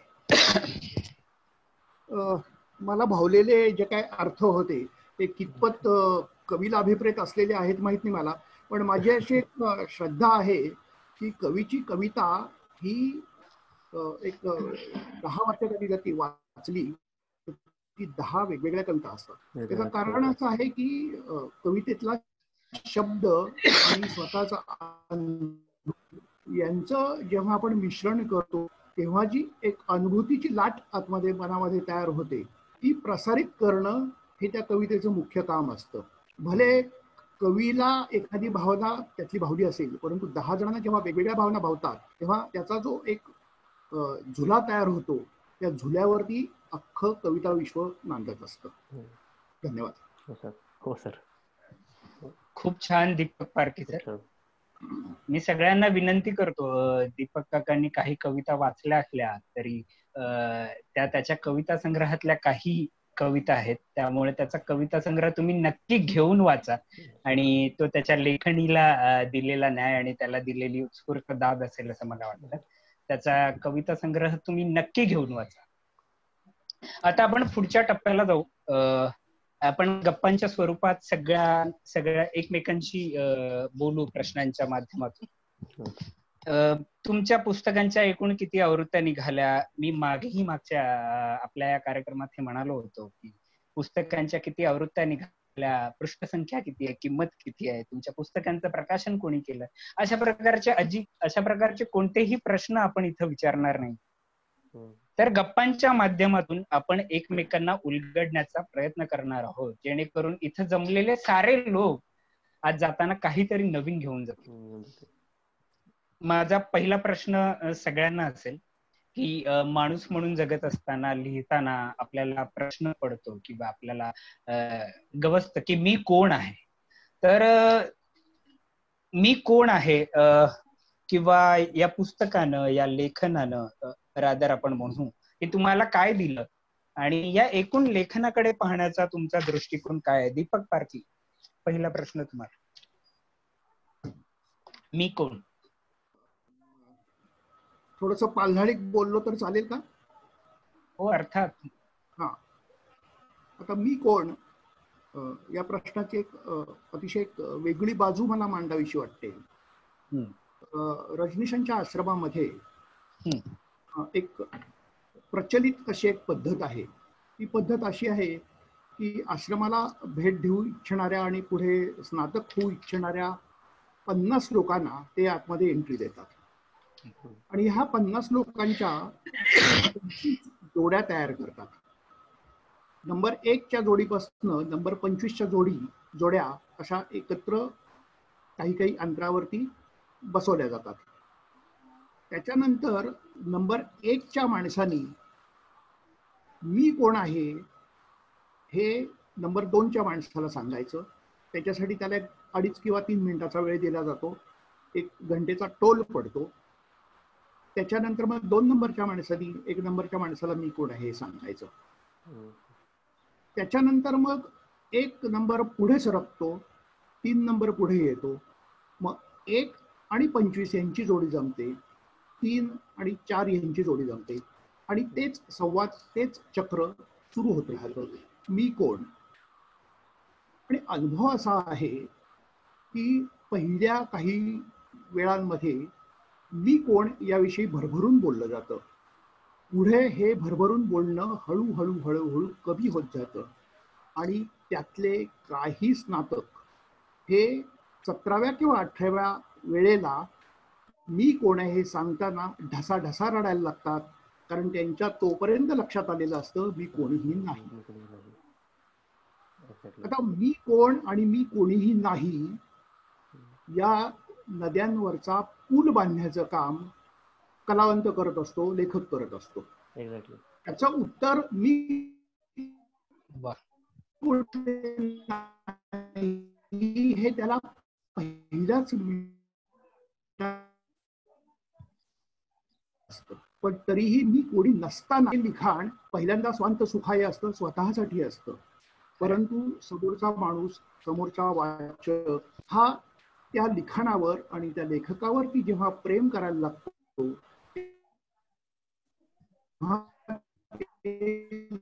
मला भावलेले जे काय अर्थ होते ते कितपत कवीला अभिप्रेत असलेले आहेत माहित नाही मला, पण माझी अशी एक श्रद्धा आहे की कवीची कविता ही एक 10 वर्षासाठी जर ती वाचली ती 10 वेगवेगळ्या कविता असतात. त्याचं कारण असं आहे की कवितेतला शब्द आणि स्वतःचा यांचं जेव्हा आपण मिश्रण करतो तेव्हा जी एक अनुभूतीची लाट आतमध्ये मनामध्ये तयार होते ती प्रसारित करणं हे त्या कवितेचं मुख्य काम असतं. भले कवीला एखादी भावना त्यातली भावली असेल, परंतु 10 जणांना जेव्हा वेगवेगळ्या भावना भावतात तेव्हा त्याचा जो एक झुला तयार होतो, त्या झुल्यावरती अख्खं कविता विश्व नांदत असतं. धन्यवाद. हो सर. खूप छान दीपक पारखे सर. मी सगळ्यांना विनंती करतो, दीपक काकांनी काही कविता वाचल्या असल्या तरी त्या त्याच्या कविता संग्रहातल्या काही कविता आहेत, त्यामुळे त्याचा कविता संग्रह तुम्ही नक्की घेऊन वाचा आणि तो त्याच्या लेखणीला दिलेला न्याय आणि त्याला दिलेली उत्स्फूर्त दाद असेल असं मला वाटतं. त्याचा कविता संग्रह तुम्ही नक्की घेऊन वाचा. आता आपण पुढच्या टप्प्याला जाऊ. आपण गप्पांच्या स्वरूपात सगळ्या एकमेकांशी बोलू प्रश्नांच्या माध्यमातून. तुमच्या पुस्तकांच्या एकूण किती आवृत्त्या निघाल्या? मी मागच्या आपल्या या कार्यक्रमात हे म्हणालो होतो की पुस्तकांच्या किती आवृत्त्या निघाल्या, पृष्ठसंख्या किती आहे, किंमत किती आहे, तुमच्या पुस्तकांचं प्रकाशन कोणी केलं, अशा प्रकारचे कोणतेही प्रश्न आपण इथं विचारणार नाही. तर गप्पांच्या माध्यमातून आपण एकमेकांना उलगडण्याचा प्रयत्न करणार आहोत, जेणेकरून इथं जमलेले सारे लोक आज जाताना काहीतरी नवीन घेऊन जातील. माझा पहिला प्रश्न सगळ्यांना असेल की माणूस म्हणून जगत असताना, लिहिताना आपल्याला प्रश्न पडतो किंवा आपल्याला गवसतं की मी कोण आहे. तर मी कोण आहे किंवा या पुस्तकानं, या लेखनानं रादर आपण म्हणू की तुम्हाला काय दिलं, आणि या एकूण लेखनाकडे पाहण्याचा तुमचा दृष्टिकोन काय आहे? दीपक पारखी, पहिला प्रश्न तुम्हाला. मी कोण? थोडस पाल्हाळीक बोललो तर चालेल का? हो, अर्थात. हा, आता मी कोण या प्रश्नाची एक अतिशय वेगळी बाजू मला मांडावीशी वाटते. रजनीशांच्या आश्रमामध्ये एक प्रचलित अशी एक पद्धत आहे. ती पद्धत अशी आहे की आश्रमाला भेट देऊ इच्छिणाऱ्या आणि पुढे स्नातक होऊ इच्छिणाऱ्या 50 लोकांना ते आतमध्ये एंट्री देतात आणि ह्या 50 लोकांच्या जोड्या तयार करतात. नंबर 1च्या जोडीपासून नंबर 25च्या जोड्या अशा एकत्र काही अंतरावरती बसवल्या जातात. त्याच्यानंतर नंबर 1च्या माणसानी मी कोण आहे हे नंबर 2च्या माणसाला सांगायचं. त्याच्यासाठी त्याला 2.5 किंवा 3 मिनिटाचा वेळ दिला जातो. 1 घंटेचा टोल पडतो. त्याच्यानंतर मग 2 नंबरच्या माणसानी 1 नंबरच्या माणसाला मी कोण आहे हे सांगायचं. त्याच्यानंतर मग 1 नंबर पुढे सरकतो, 3 नंबर पुढे येतो, मग 1 आणि 25 यांची जोडी जमते, 3 आणि 4 यांची जोडी जमते आणि तेच संवाद, तेच चक्र सुरू होत राहतं. मी कोण. आणि अनुभव असा आहे की पहिल्या काही वेळांमध्ये मी कोण याविषयी भरभरून बोललं जातं. पुढे हे भरभरून बोलणं हळूहळू कमी होत जातं आणि त्यातले काही स्नातक हे 17व्या किंवा 18व्या वेळेला मी कोण आहे हे सांगताना ढसा रडायला लागतात, कारण त्यांच्या तोपर्यंत लक्षात आलेलं असतं मी कोणीही नाही. आता मी कोण आणि मी कोणीही नाही या नद्यांवरचा पूल बांधण्याचं काम कलावंत करत असतो, लेखक करत असतो. त्याचं उत्तर मी हे त्याला पहिल्याच असतं. पण तरीही मी कोणी नसताना लिखाण पहिल्यांदा स्वांत सुखाय असतं, स्वतःसाठी असतं. परंतु समोरचा माणूस, समोरचा वाचक हा त्या लिखाणावर आणि त्या लेखकावरती जेव्हा प्रेम करायला लागतो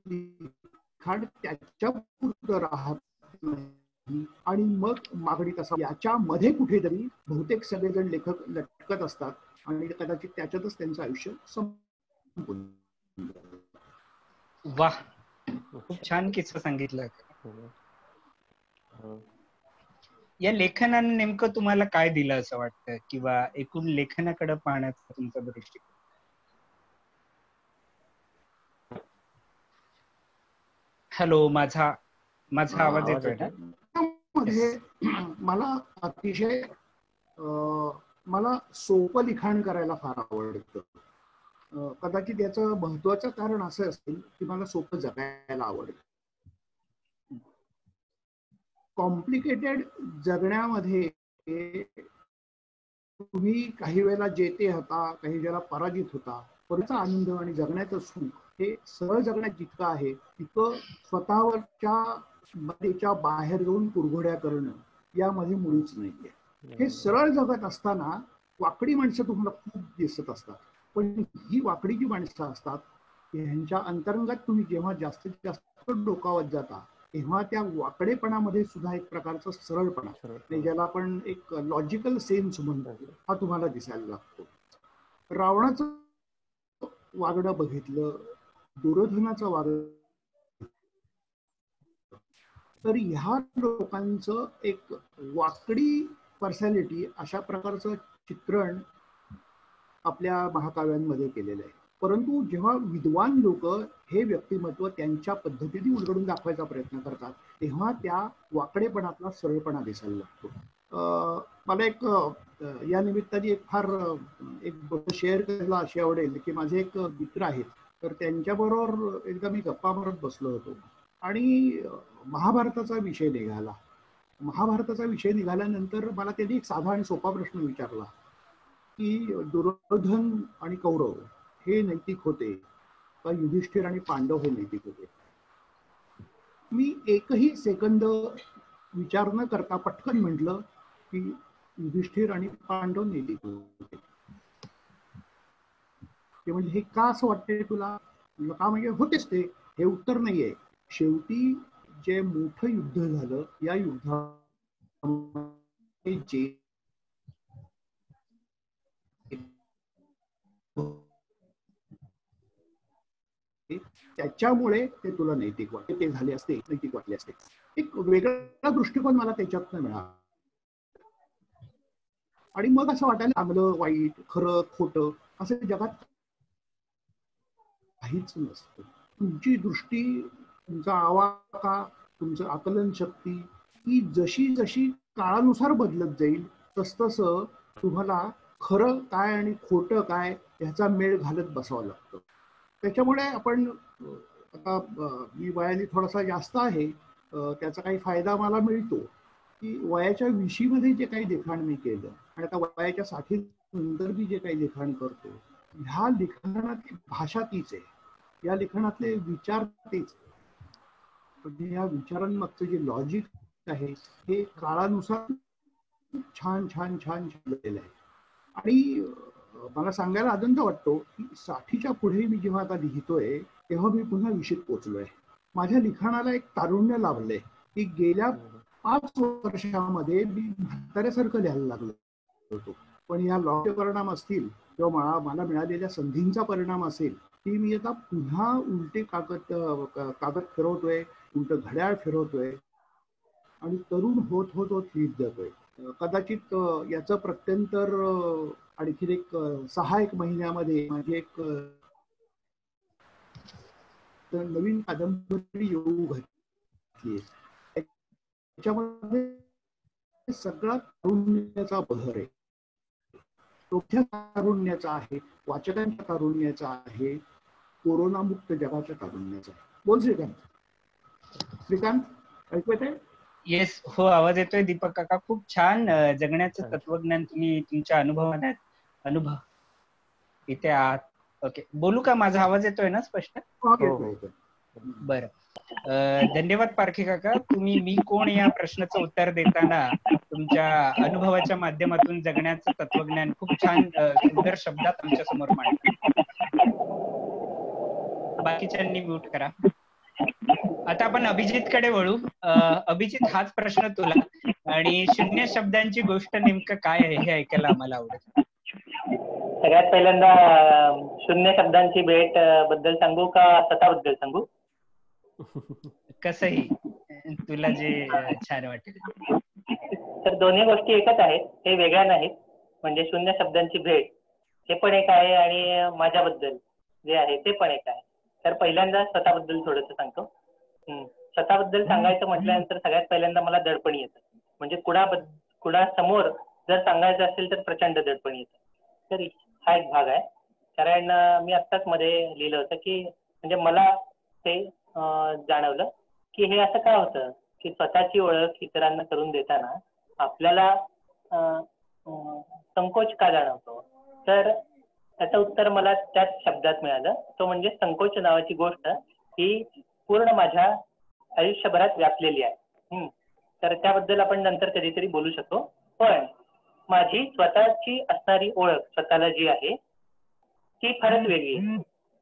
लिखाण त्याच्यापुरतं राहत नाही आणि मग मागणी तसा याच्यामध्ये कुठेतरी बहुतेक सगळेजण लेखक लटकत असतात आणि कदाचित त्याच्यातच त्यांचं आयुष्य संपून. वाह, खूप छान किस्सा सांगितलं. या लेखनाने नेमकं तुम्हाला काय दिलं असं वाटतं, किंवा एकूण लेखनाकडे पाहण्याचा तुमचा दृष्टिकोन? हॅलो, माझा आवाज येतोय ना? मला अतिशय मला सोपं लिखाण करायला फार आवडतं. कदाचित याचं महत्वाचं कारण असं असेल की मला सोपं जगायला आवडतं. कॉम्प्लिकेटेड जगण्यामध्ये तुम्ही काही वेळेला जेते होता, काही वेळेला पराजित होता. परचा आनंद आणि जगण्याचं सुख हे सरळ जगण्यात जितकं आहे तितकं स्वतःवरच्या मतेच्या बाहेर जाऊन कुरघोड्या करणं यामध्ये मुळीच नाहीये. हे सरळ जगत असताना वाकडी माणसं तुम्हाला खूप दिसत असतात, पण ही वाकडी जी माणसं असतात ह्यांच्या अंतरंगात तुम्ही जेव्हा जास्तीत जास्त डोकावत जाता तेव्हा त्या वाकडेपणामध्ये सुद्धा एक प्रकारचा सरळपणा, ज्याला आपण एक लॉजिकल सेन्स म्हणतो, हा तुम्हाला दिसायला लागतो. रावणाचं वागणं बघितलं, दुर्योधनाचं वागणं, तर ह्या लोकांचं एक वाकडी पर्सनॅलिटी अशा प्रकारचं चित्रण आपल्या महाकाव्यांमध्ये केलेलं आहे. परंतु जेव्हा विद्वान लोक हे व्यक्तिमत्व त्यांच्या पद्धतीने उलगडून दाखवायचा प्रयत्न करतात तेव्हा त्या वाकडेपणातला सरळपणा दिसायला लागतो. मला एक या निमित्ताने एक फार एक शेअर करायला अशी आवडेल की माझे एक मित्र आहेत, तर त्यांच्याबरोबर एकदा मी गप्पा मारत बसलो होतो आणि महाभारताचा विषय निघाला. महाभारताचा विषय निघाल्यानंतर मला त्यांनी एक साधा आणि सोपा प्रश्न विचारला की दुर्योधन आणि कौरव हे नैतिक होते का युधिष्ठिर आणि पांडव हे नैतिक होते. मी एकही सेकंद विचार न करता पटकन म्हटलं की युधिष्ठिर आणि पांडव नैतिक होते. ते म्हणजे हे का असं वाटतंय तुला? का म्हणजे होतेच ते, हे उत्तर नाहीये. शेवटी जे मोठं युद्ध झालं या युद्धामध्ये जे त्याच्यामुळे ते तुला नैतिक वाटते, ते झाले असते नैतिक वाटले असते. एक वेगळा दृष्टिकोन मला त्याच्यातनं मिळाला आणि मग असं वाटायला चांगलं वाईट खरं खोटं असं जगात काहीच नसतं. तुमची दृष्टी, तुमचा आवाका, तुमचं आकलन शक्ती ही जशी जशी काळानुसार बदलत जाईल तसतसं तुम्हाला खरं काय आणि खोटं काय ह्याचा मेळ घालत बसावं लागतं. त्याच्यामुळे आपण आता मी वयाने थोडासा जास्त आहे, त्याचा काही फायदा मला मिळतो की वयाच्या 20मध्ये जे काही लिखाण मी केलं आणि आता वयाच्या 60 नंतर मी जे काही लिखाण करतो, ह्या लिखाणातली भाषा तीच आहे, या लिखाणातले विचार तेच, म्हणजे या विचारांमागचं जे लॉजिक आहे हे काळानुसार छान छान छान शिकलेलं आहे. आणि मला सांगायला आनंद वाटतो की 60च्या पुढे मी जेव्हा आता लिहितोय तेव्हा मी पुन्हा 20त पोहोचलोय. माझ्या लिखाणाला एक तारुण्य लाभलंय की गेल्या 5 वर्षामध्ये मी म्हाताऱ्यासारखं लिहायला लागलो होतो. पण या लॉकचे परिणाम असतील किंवा मला मिळालेल्या संधींचा परिणाम असेल की मी आता पुन्हा उलटे कागद फिरवतोय, उलट घड्याळ फिरवतोय आणि तरुण होत होत होत लिहित जातोय. कदाचित याचं प्रत्यंतर आणखी एक 6-1 महिन्यामध्ये माझी एक नवीन कादंबरी येऊ घातली. त्याच्यामध्ये सगळा तारुण्याचा बहर आहे, मोठ्या तारुण्याचा आहे, वाचकांच्या तारुण्याचा आहे, कोरोनामुक्त जगाच्या तारुण्याचा आहे. बोल श्रीकांत. श्रीकांत ऐकू येतंय? येस, हो, आवाज येतोय दीपक काका. खूप छान जगण्याचं तत्वज्ञान तुम्ही तुमच्या अनुभव इथे आहात. ओके, बोलू का? माझा आवाज येतोय ना स्पष्ट? बरं, धन्यवाद पारखे काका. तुम्ही मी कोण या प्रश्नाचं उत्तर देताना तुमच्या अनुभवाच्या माध्यमातून जगण्याचं तत्वज्ञान खूप छान सुंदर शब्दात आमच्या समोर मांडलं. बाकीच्यांनी म्यूट करा. आता आपण अभिजितकडे वळू. अभिजित, हाच प्रश्न तुला, आणि 0 शब्दांची गोष्ट नेमकं काय आहे हे ऐकायला आम्हाला आवडेल. सगळ्यात पहिल्यांदा 0 शब्दांची भेट बद्दल सांगू का स्वतःबद्दल सांगू? कसंही तुला जे छान वाटेल. तर दोन्ही गोष्टी एकच आहेत, हे वेगळ्या नाहीत. म्हणजे 0 शब्दांची भेट हे पण एक आहे आणि माझ्याबद्दल जे आहे ते पण एक आहे. तर पहिल्यांदा स्वतःबद्दल थोडंसं सांगतो. स्वतःबद्दल सांगायचं म्हटल्यानंतर सगळ्यात पहिल्यांदा मला दडपण येतं. म्हणजे कुणासमोर जर सांगायचं असेल तर प्रचंड दडपण येतं. तर हा एक भाग आहे. कारण मी आत्ताच मध्ये लिहिलं होतं की म्हणजे मला ते जाणवलं की हे असं का होतं की स्वतःची ओळख इतरांना करून देताना आपल्याला संकोच का जाणवतो. तर त्याचं उत्तर मला त्याच शब्दात मिळालं, तो म्हणजे संकोच नावाची गोष्ट ही पूर्ण माझ्या आयुष्यभरात व्यापलेली आहे. तर त्याबद्दल आपण नंतर कधीतरी बोलू शकतो. पण माझी स्वतःची असणारी ओळख स्वतःला जी आहे ती फारच वेगळी आहे.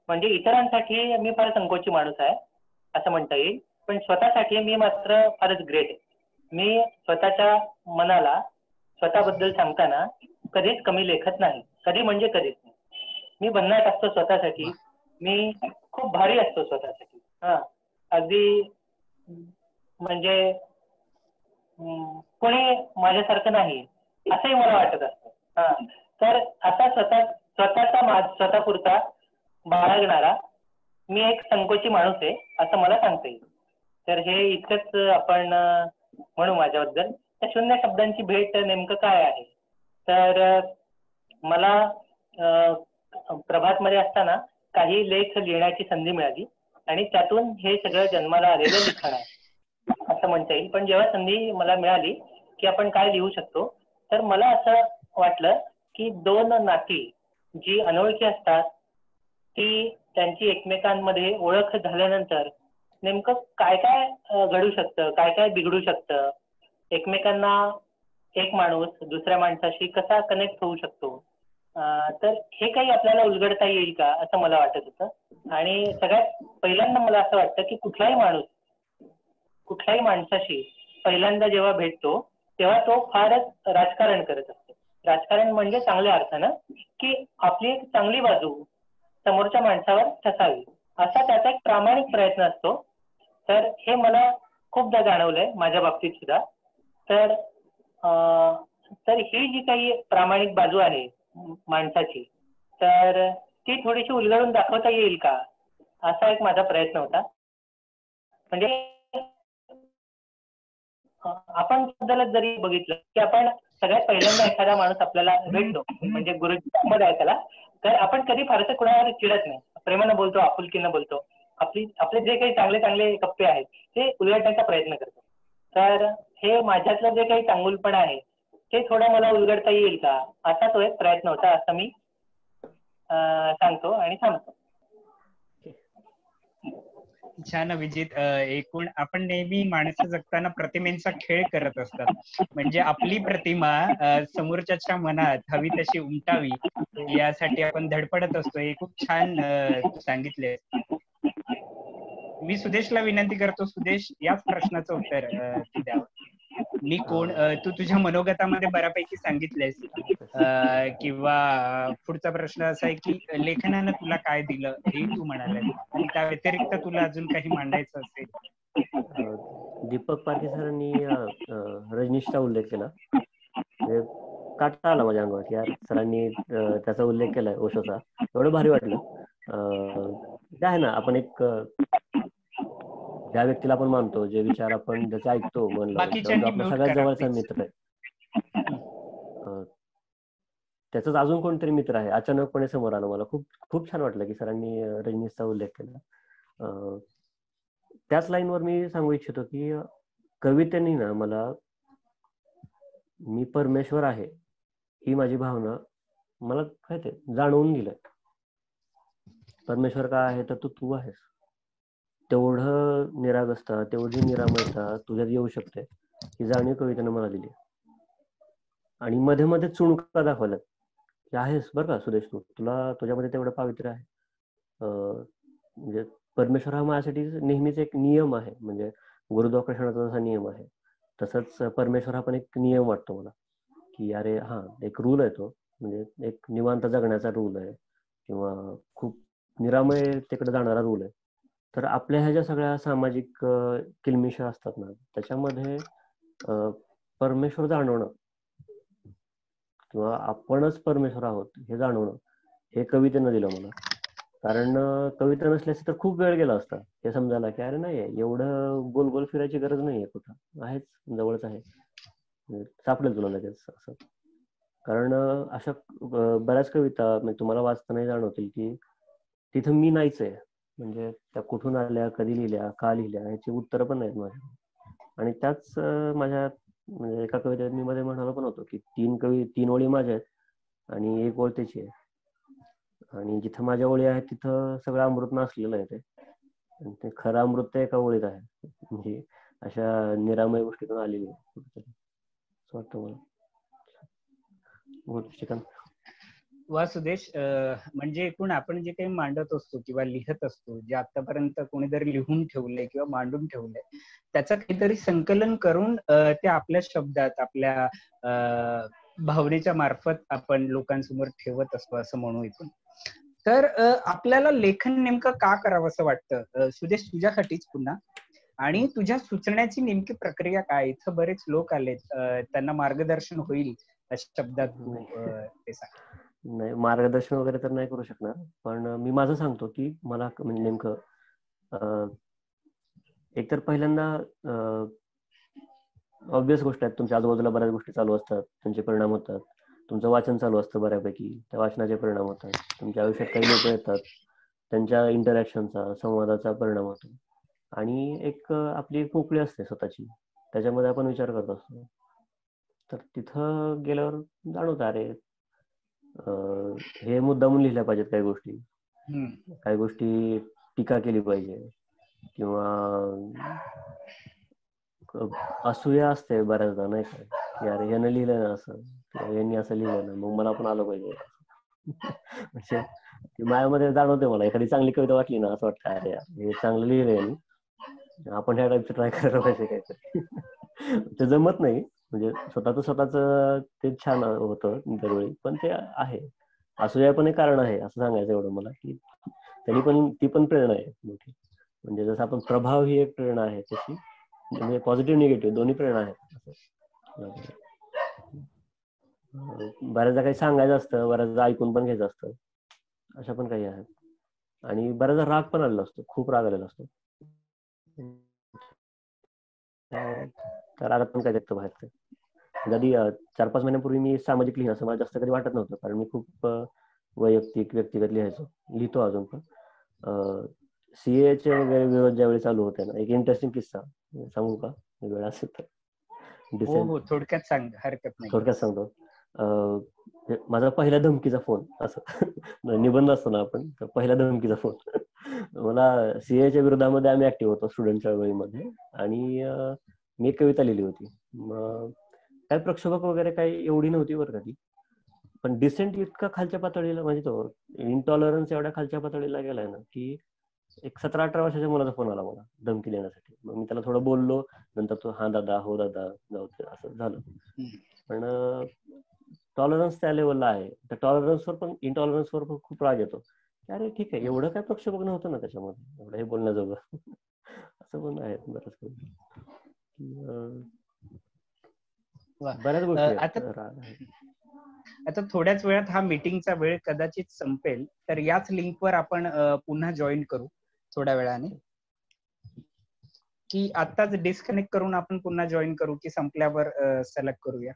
म्हणजे इतरांसाठी मी फार संकोची माणूस आहे असं म्हणता येईल, पण स्वतःसाठी मी मात्र फारच ग्रेट आहे. मी स्वतःच्या मनाला स्वतःबद्दल सांगताना कधीच कमी लेखत नाही, कधी म्हणजे कधीच नाही. मी भन्नाट असतो स्वतःसाठी, मी खूप भारी असतो स्वतःसाठी. अगदी म्हणजे कोणी माझ्यासारखं नाही असंही मला वाटत असतं. तर असा स्वतःपुरता बाळगणारा मी एक संकोची माणूस आहे असं मला सांगता येईल. तर हे इतकंच आपण म्हणू माझ्याबद्दल. त्या शून्य शब्दांची भेट नेमकं काय आहे, तर मला प्रभातमध्ये असताना काही लेख लिहिण्याची संधी मिळाली आणि त्यातून हे सगळं जन्माला आलेलं लिखाण आहे असं म्हणता येईल. पण जेव्हा संधी मला मिळाली की आपण काय लिहू शकतो, तर मला असं वाटलं की दोन नाती जी अनोळखी असतात ती त्यांची एकमेकांमध्ये ओळख झाल्यानंतर नेमकं काय काय घडू शकतं, काय काय बिघडू शकतं, एकमेकांना एक माणूस दुसऱ्या माणसाशी कसा कनेक्ट होऊ शकतो, तर हे काही आपल्याला उलगडता येईल का असं मला वाटत होतं. आणि सगळ्यात पहिल्यांदा मला असं वाटतं की कुठल्याही माणसाशी पहिल्यांदा जेव्हा भेटतो तेव्हा तो फारच राजकारण करत असतो. राजकारण म्हणजे चांगल्या अर्थानं की आपली एक चांगली बाजू समोरच्या माणसावर ठसावी असा त्याचा एक प्रामाणिक प्रयत्न असतो. तर हे मला खूपदा जाणवलंय माझ्या बाबतीत सुद्धा. तर ही जी काही प्रामाणिक बाजू आहे माणसाची, तर ती थोडीशी उलगडून दाखवता येईल का असा एक माझा प्रयत्न होता. म्हणजे आपण बद्दलच जरी बघितलं की आपण सगळ्यात पहिल्यांदा एखादा माणूस आपल्याला भेटतो म्हणजे गुरुजी मध्ये ऐकायला, तर आपण कधी फारसं कुणावर चिडत नाही, प्रेमानं बोलतो, आपुलकीनं बोलतो, आपले जे काही चांगले चांगले कप्पे आहेत ते उलगडण्याचा प्रयत्न करतो. तर हे माझ्यातलं जे काही चांगुलपण आहे ते थोडं मला उलगडता येईल का असा तो एक प्रयत्न होता असं मी सांगतो आणि थांबतो. छान अभिजित. एकूण आपण नेहमी माणसं जगताना प्रतिमेंचा खेळ करत असतात. म्हणजे आपली प्रतिमा समोरच्याच्या मनात हवी तशी उमटावी यासाठी आपण धडपडत असतो. हे खूप छान सांगितले. मी सुदेशला विनंती करतो, सुदेश याच प्रश्नाचं उत्तर तू द्यावं. मी कोण, तू तुझ्या मनोगतामध्ये बऱ्यापैकी सांगितलेस. किंवा पुढचा प्रश्न असा आहे की लेखनानं तुला काय दिलं हे तू म्हणालास, आणि त्या व्यतिरिक्त तुला अजून काही मांडायचं असेल. दीपक पारखे सरांनी रजनीशचा उल्लेख केला, म्हणजे काटा आला माझ्या अंगावर. यार सरांनी त्याचा उल्लेख केलाय ओशोचा, एवढं भारी वाटलं. ते आहे ना, आपण एक ज्या व्यक्तीला आपण मानतो, जे विचार आपण ज्याचे ऐकतो मन लावून, जो आपला सगळ्यात जवळचा मित्र आहे, त्याचाच अजून कोणतरी मित्र आहे अचानकपणे समोर आलं. मला खूप खूप छान वाटलं की सरांनी रजनीशचा उल्लेख केला. त्याच लाईनवर मी सांगू इच्छितो की कवितेने ना मला मी परमेश्वर आहे ही माझी भावना मला काय ते जाणवून दिलंय. परमेश्वर काय आहे, तर तू आहेस. तेवढं निरागसता, तेवढी निरामयता तुझ्यात येऊ शकते ही जाणीव कवितेने मला दिली. आणि मध्ये मध्ये चुणका दाखवल्यात की आहेस बरं का सुदेश, तुला तुझ्यामध्ये तेवढं पावित्र्य आहे. म्हणजे परमेश्वर हा माझ्यासाठी नेहमीच एक नियम आहे, म्हणजे गुरुत्वाकर्षणाचा जसा नियम आहे तसंच परमेश्वर हा पण एक नियम वाटतो मला की अरे हा एक रूल आहे तो, म्हणजे एक निवांत जगण्याचा रूल आहे किंवा खूप निरामय तिकडे जाणारा रूल आहे. तर आपल्या ह्या ज्या सगळ्या सामाजिक किलमिशा असतात ना, त्याच्यामध्ये परमेश्वर जाणवणं किंवा आपणच परमेश्वर आहोत हे जाणवणं हे कवितेनं दिलं मला. कारण कविता नसल्यास तर खूप वेळ गेला असता हे समजायला की अरे नाही एवढं गोल गोल फिरायची गरज नाहीये, कुठं आहेच जवळच आहे, सापडेल तुला लगेच असं. कारण अशा बऱ्याच कविता म्हणजे तुम्हाला वाचताना जाणवतील की तिथं मी नाहीच आहे, म्हणजे त्या कुठून आल्या, कधी लिहिल्या, का लिहिल्या ह्याची उत्तरं पण नाहीत माझ्या. आणि त्याच माझ्या म्हणजे एका कवितेत मी मध्ये म्हणालो पण होतो की 3 ओळी माझ्या आहेत आणि 1 ओळ त्याची आहे, आणि जिथं माझ्या ओळी आहेत तिथं सगळं अमृत नसलेलं आहे ते, आणि ते खरं अमृत ते एका ओळीत आहे. म्हणजे अशा निरामय गोष्टीतून आलेली आहे असं वाटतं मला. वा सुदेश, म्हणजे एकूण आपण जे काही मांडत असतो किंवा लिहत असतो, जे आतापर्यंत कोणीतरी लिहून ठेवलंय किंवा मांडून ठेवलंय, त्याचं काहीतरी संकलन करून ते आपल्या शब्दात, आपल्या भावनेच्या मार्फत आपण लोकांसमोर ठेवत असतो असं म्हणू. एकूण तर आपल्याला लेखन नेमकं का करावं असं वाटतं? सुदेश, तुझ्यासाठीच पुन्हा. आणि तुझ्या सुचण्याची नेमकी प्रक्रिया काय? इथं बरेच लोक आलेत, त्यांना मार्गदर्शन होईल अशा शब्दात तू ते सांग. नाही, मार्गदर्शन वगैरे तर नाही करू शकणार, पण मी माझं सांगतो की मला म्हणजे नेमकं एकतर पहिल्यांदा ऑब्विस गोष्ट आहेत, तुमच्या आजूबाजूला बऱ्याच गोष्टी चालू असतात, त्यांचे परिणाम होतात. तुमचं वाचन चालू असतं बऱ्यापैकी, त्या वाचनाचे परिणाम होतात. तुमच्या आयुष्यात काही लोक येतात, त्यांच्या इंटरॅक्शनचा, संवादाचा परिणाम होतो. आणि एक आपली एक पोकळी असते स्वतःची, त्याच्यामध्ये आपण विचार करत असतो. तर तिथं गेल्यावर जाणवतं, अरे हे मुद्दामून लिहिल्या पाहिजेत काही गोष्टी, काही गोष्टी टीका केली पाहिजे, किंवा असूया असते बऱ्याचदा, नाही का, की अरे यानं लिहिलं ना असं, किंवा यांनी असं लिहिलं ना, मग मला पण आलं पाहिजे. म्हणजे मायामध्ये जाणवते, मला एखादी चांगली कविता वाटली ना, असं वाटतं अरे हे चांगलं लिहिलंय यांनी, आपण ह्या टाईपचं ट्राय करायला पाहिजे काहीतरी. ते जमत नाही, म्हणजे स्वतःच ते छान होतं दरवेळी, पण ते आहे. असूया पण एक कारण आहे असं सांगायचं एवढं मला, की ती पण प्रेरणा आहे मोठी. म्हणजे जसं आपण प्रभाव ही एक प्रेरणा आहे, तशी म्हणजे पॉझिटिव्ह निगेटिव्ह दोन्ही प्रेरणा आहेत. बऱ्याचदा काही सांगायचं असतं, बऱ्याचदा ऐकून पण घ्यायचं असतं, अशा पण काही आहेत. आणि बऱ्याचदा राग पण आलेला असतो, खूप राग आलेला असतो. त्या रागात पण काय देतं बाहेर. कधी 4-5 महिन्यांपूर्वी मी सामाजिक लिहिणं असं मला जास्त कधी वाटत नव्हतं, कारण मी खूप वैयक्तिक व्यक्तिगत लिहितो अजून पण. सीएचे वगैरे विरोध ज्यावेळी चालू होते ना, एक इंटरेस्टिंग किस्सा सांगू का, वेळ असेल तर? हो, थोडक्यात सांग, हरकत नाही. थोडक्यात सांगतो. माझा पहिला धमकीचा फोन, असं निबंध असतो ना आपण, तर पहिला धमकीचा फोन. मला सीएच्या विरोधामध्ये आम्ही ऍक्टिव्ह होतो स्टुडंट चळवळीमध्ये, आणि मी एक कविता लिहिली होती. मग काय प्रक्षोभक वगैरे काही एवढी नव्हती बरं का ती, पण डिसेंट इतका खालच्या पातळीला, म्हणजे तो इंटॉलरन्स एवढ्या खालच्या पातळीला गेलाय ना, की एक 17-18 वर्षाच्या मुलाचा फोन आला मला धमकी देण्यासाठी. मग मी त्याला थोडं बोललो, नंतर तो हा दादा, हो दादा, जाऊ दे, असं झालं. पण टॉलरन्स त्या लेवलला आहे. त्या टॉलरन्सवर पण इंटॉलरन्सवर पण खूप राग येतो. अरे ठीक आहे, एवढं काय प्रक्षोभक नव्हतं ना त्याच्यामध्ये, एवढं हे बोलण्याजोगं. असं पण आहे बरंच काही. बऱ्याच गोष्टी. आता थोड्याच वेळात हा मीटिंगचा वेळ कदाचित संपेल, तर याच लिंकवर आपण पुन्हा जॉईन करू थोड्या वेळाने, की आताच डिस्कनेक्ट करून आपण पुन्हा जॉईन करू, की संपल्यावर सलग करूया?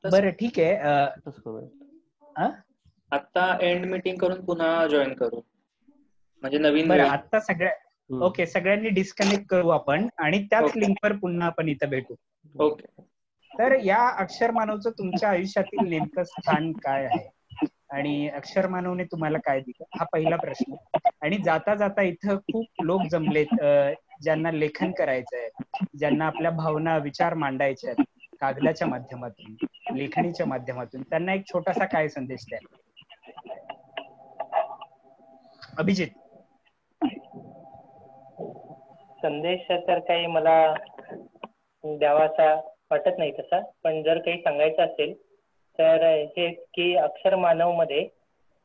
बरं ठीक आहे. आता एंड मीटिंग करून पुन्हा जॉईन करू, म्हणजे नवीन. बरं, आता ओके, सगळ्यांनी डिस्कनेक्ट करू आपण, आणि त्याच लिंकवर पुन्हा आपण इथं भेटू. ओके. तर या अक्षर मानवचं तुमच्या आयुष्यातील नेमकं स्थान काय आहे, आणि अक्षर मानवने तुम्हाला काय दिलं, हा पहिला प्रश्न. आणि जाता जाता इथं खूप लोक जमलेत, ज्यांना लेखन करायचंय, ज्यांना आपल्या भावना, विचार मांडायचे आहेत कागदाच्या माध्यमातून, लेखणीच्या माध्यमातून. त्यांना एक छोटासा काय संदेश द्या, अभिजित? संदेश तर काही मला द्यावासा वाटत नाही तसा, पण जर काही सांगायचं असेल तर हे की अक्षर मानव मध्ये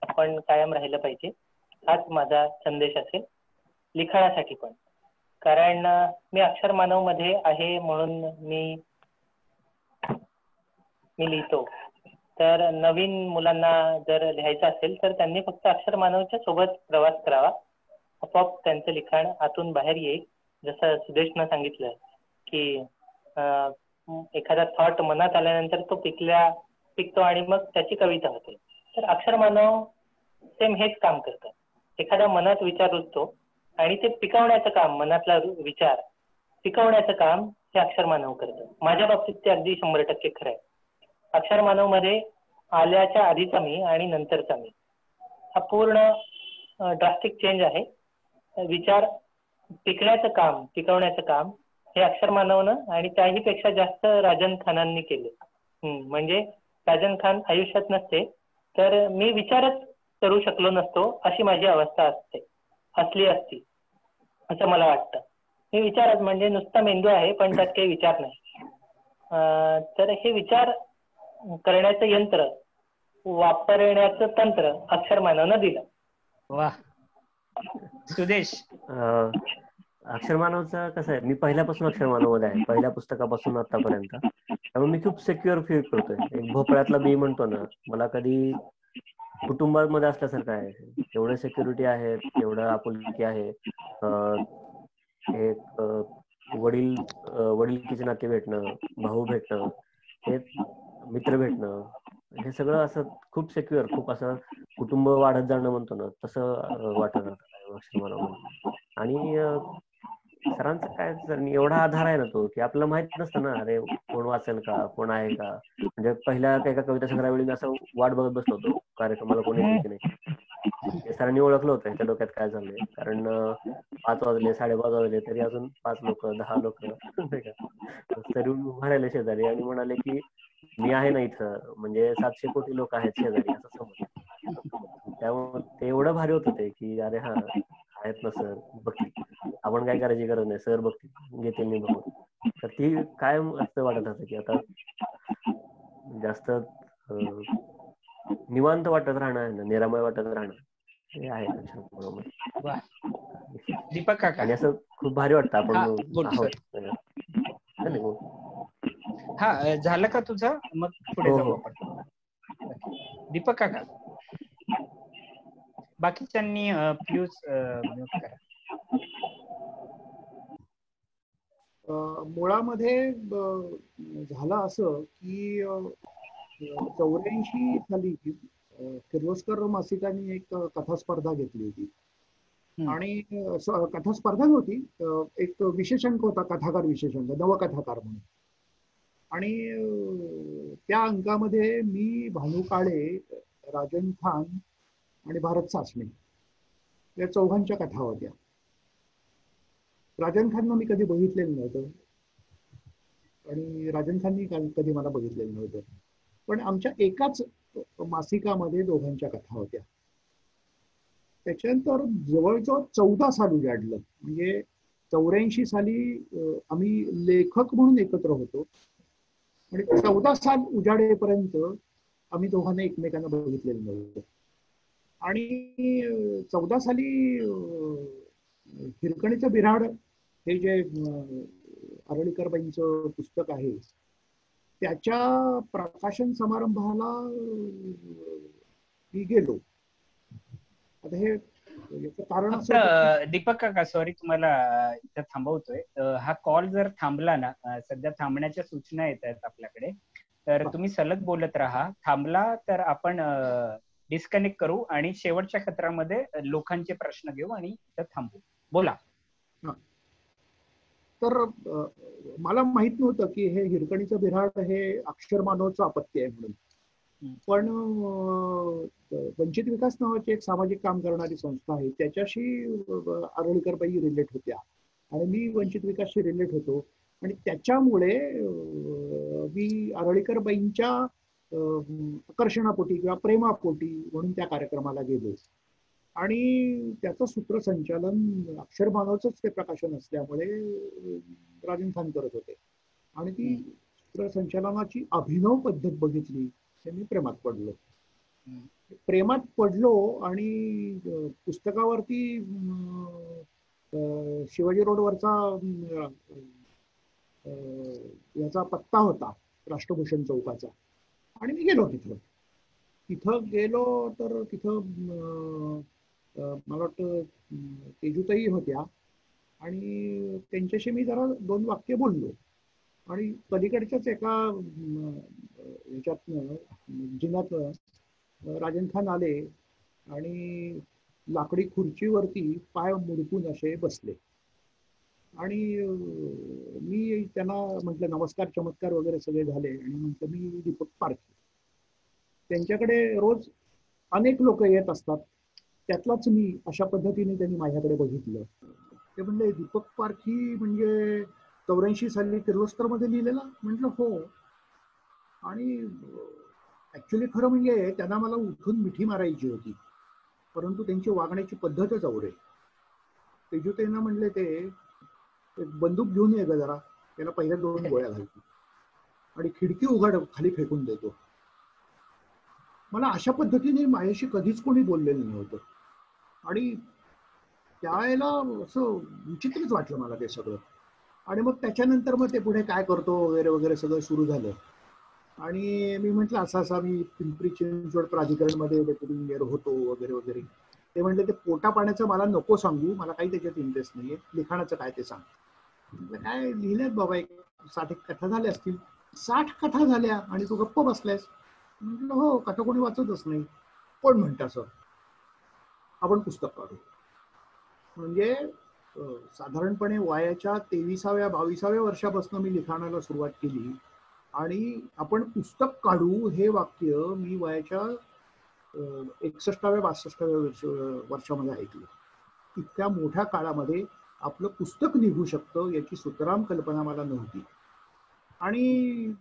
आपण कायम राहिलं पाहिजे, हाच माझा संदेश असेल लिखाणासाठी पण. कारण मी अक्षर मानव मध्ये आहे म्हणून मी लिहितो. तर नवीन मुलांना जर लिहायचं असेल तर त्यांनी फक्त अक्षर मानवच्या सोबत प्रवास करावा, आपोआप त्यांचं लिखाण आतून बाहेर येईल. जसं सुदेशनं सांगितलं की एखादा थॉट मनात आल्यानंतर तो पिकतो आणि मग त्याची कविता होते. तर अक्षर मानव सेम हेच काम करतं. एखादा मनात विचार रुजतो आणि ते पिकवण्याचं काम, मनातला विचार पिकवण्याचं काम हे अक्षर मानव करतं. माझ्या बाबतीत ते अगदी 100% खरं आहे. अक्षर मानव मध्ये आल्याच्या आधीचा मी आणि नंतरचा मी हा पूर्ण ड्रास्टिक चेंज आहे. विचार पिकवण्याचं काम हे अक्षर मानवनं आणि त्याही पेक्षा जास्त राजन खानांनी केले. म्हणजे राजन खान आयुष्यात नसते तर मी विचारच करू शकलो नसतो, अशी माझी अवस्था असली असती असं मला वाटतं. हे विचारच म्हणजे नुसता मेंदू आहे पण त्यात काही विचार नाही. तर हे विचार करण्याचं यंत्र, वापरण्याचं तंत्र अक्षरमानवनं दिलं. वा. सुदेश. अक्षरमानवचं कसं आहे, मी पहिल्यापासून अक्षरमानवमध्ये आहे, पहिल्या पुस्तकापासून आतापर्यंत. त्यामुळे मी खूप सिक्युअर फील करतोय. एक भोपळ्यातला बी म्हणतो ना, मला कधी कुटुंबामध्ये असल्यासारखं आहे. एवढं सिक्युरिटी आहे, एवढं आपुलकी आहे. एक वडीलकीचे नाते भेटणं, भाऊ भेटणं, हे मित्र भेटणं, हे सगळं असं खूप सिक्युअर, खूप असं कुटुंब वाढत जाणं म्हणतो ना, तसं वाटत राहतं अक्षरमानव. आणि सरांचं काय सर, एवढा आधार आहे ना तो, की आपल्याला माहित नसतं ना, अरे कोण वाचेल का, कोण आहे का. म्हणजे पहिल्या एका कविता संग्रहावेळी मी असं वाट बघत बसलो होतो कार्यक्रमाला कोणी येईल की नाही. सरांनी ओळखलं होतं ह्याच्या डोक्यात काय झालंय, कारण 5 वाजले, 5:30 वाजले तरी अजून 5 लोक 10 लोक नाही का तरी उभा राहिले शेजारी आणि म्हणाले की मी आहे ना इथं, म्हणजे 700 कोटी लोक आहेत शेजारी, असं समज. त्यामुळे ते एवढं भारी होतं ते, की अरे हा आहेत ना सर, बघतील, आपण काय करायची गरज नाही, सर बघतील, घेतील मी बघून. तर ती काय असं वाटत होतं की आता जास्त निवांत वाटत राहणं आहे ना, निरामय वाटत राहणं, हे आहे अक्षरमानवमध्ये. दीपक काका. आणि असं खूप भारी वाटतं आपण आहोत. हा, झालं का तुझं? मग पुढे जाऊ आपण. दीपक काका, बाकीच्यांनी प्लीज म्यूट करा. मुळामध्ये झालं असं की 84 साली किर्लोस्कर मासिकाने एक कथा स्पर्धा घेतली होती. आणि कथा स्पर्धा नव्हती, एक विशेषांक होता, कथाकार विशेषांक, नवकथाकार म्हणून. आणि त्या अंकामध्ये मी, भानू काळे, राजन खान आणि भारत सासणे या 4घांच्या कथा होत्या. राजन खानना मी कधी बघितलेलं नव्हतं आणि राजन खाननी कधी मला बघितलेलं नव्हतं, पण आमच्या एकाच मासिकामध्ये 2घांच्या कथा होत्या. त्याच्यानंतर जवळजवळ 14 साल उजाडलं. म्हणजे 84 साली आम्ही लेखक म्हणून एकत्र होतो आणि 14 साल उजाडेपर्यंत आम्ही दोघांना एकमेकांना बघितलेलं नव्हतं. आणि 14 साली हिरकणीचं बिऱ्हाड हे जे आरळीकरबाईंचं पुस्तक आहे, त्याच्या प्रकाशन समारंभाला मी गेलो. आता हे कारण असं, दीपक काका सॉरी तुम्हाला इथं थांबवतोय. हा कॉल जर थांबला ना, सध्या थांबण्याच्या सूचना येत आहेत आपल्याकडे, तर तुम्ही सलग बोलत राहा. थांबला तर आपण डिस्कनेक्ट करू आणि शेवटच्या सत्रामध्ये लोकांचे प्रश्न घेऊ आणि इथं थांबू. बोला. तर मला माहित नव्हतं की हे हिरकणीचं बिऱ्हाड हे अक्षरमानवचं अपत्य आहे म्हणून. पण वंचित विकास नावाची एक सामाजिक काम करणारी संस्था आहे, त्याच्याशी आरळीकरबाई रिलेट होत्या आणि मी वंचित विकासशी रिलेट होतो. आणि त्याच्यामुळे मी आरळीकरबाईंच्या आकर्षणापोटी किंवा प्रेमापोटी म्हणून त्या कार्यक्रमाला गेलो. आणि त्याचं सूत्रसंचालन अक्षरमानवचंच ते प्रकाशन असल्यामुळे राजन खान करत होते. आणि ती सूत्रसंचालनाची अभिनव पद्धत बघितली, ते मी प्रेमात पडलो. आणि पुस्तकावरती शिवाजी रोडवरचा याचा पत्ता होता, राष्ट्रभूषण चौकाचा. आणि मी गेलो तिथं गेलो तर तिथं मला वाटतं तेजूताई होत्या आणि त्यांच्याशी मी जरा 2 वाक्य बोललो. आणि पलीकडच्याच एका ह्याच्यातनं जिन्यातनं राजन खान आले आणि लाकडी खुर्चीवरती पाय मुडपून असे बसले. आणि मी त्यांना म्हटलं नमस्कार चमत्कार वगैरे सगळे झाले आणि म्हटलं मी दीपक पारखी. त्यांच्याकडे रोज अनेक लोक येत असतात, त्यातलाच मी, अशा पद्धतीने त्यांनी माझ्याकडे बघितलं. ते म्हणले दीपक पारखी म्हणजे 84 साली किर्लोस्कर मध्ये लिहिलेला? म्हटलं हो. आणि ऍक्च्युली खरं म्हणजे त्यांना मला उठून मिठी मारायची होती, परंतु त्यांची वागण्याची पद्धतच आवडे. तेजूताईंना म्हणले ते बंदूक घेऊन ये ग जरा, त्याला पहिल्या 2 गोळ्या घालतो आणि खिडकी उघड खाली फेकून देतो. मला अशा पद्धतीने माझ्याशी कधीच कोणी बोललेलं नव्हतं आणि त्यावेळेला असं विचित्रच वाटलं मला ते सगळं. आणि मग त्याच्यानंतर मग ते पुढे काय करतो वगैरे वगैरे सगळं सुरू झालं. आणि मी म्हटलं असा मी पिंपरी चिंचवड प्राधिकरणमध्ये डेप्युटी इंजिनियर होतो वगैरे वगैरे. ते म्हटलं ते पोटा पाण्याचं मला नको सांगू, मला काही त्याच्यात इंटरेस्ट नाहीये, लिखाणाचं काय ते सांग. म्हटलं काय लिहिलेत बाबा, 60 कथा झाल्या असतील. 60 कथा झाल्या आणि तू गप्प बसलायस. म्हटलं हो, कथा कोणी वाचतच नाही. कोण म्हणतं असं, आपण पुस्तक काढू. म्हणजे साधारणपणे वयाच्या 23व्या-22व्या वर्षापासून मी लिखाणाला सुरुवात केली आणि आपण पुस्तक काढू हे वाक्य मी वयाच्या 61व्या-62व्या वर्षामध्ये ऐकलं. इतक्या मोठ्या काळामध्ये आपलं पुस्तक निघू शकतं याची सुतराम कल्पना मला नव्हती. आणि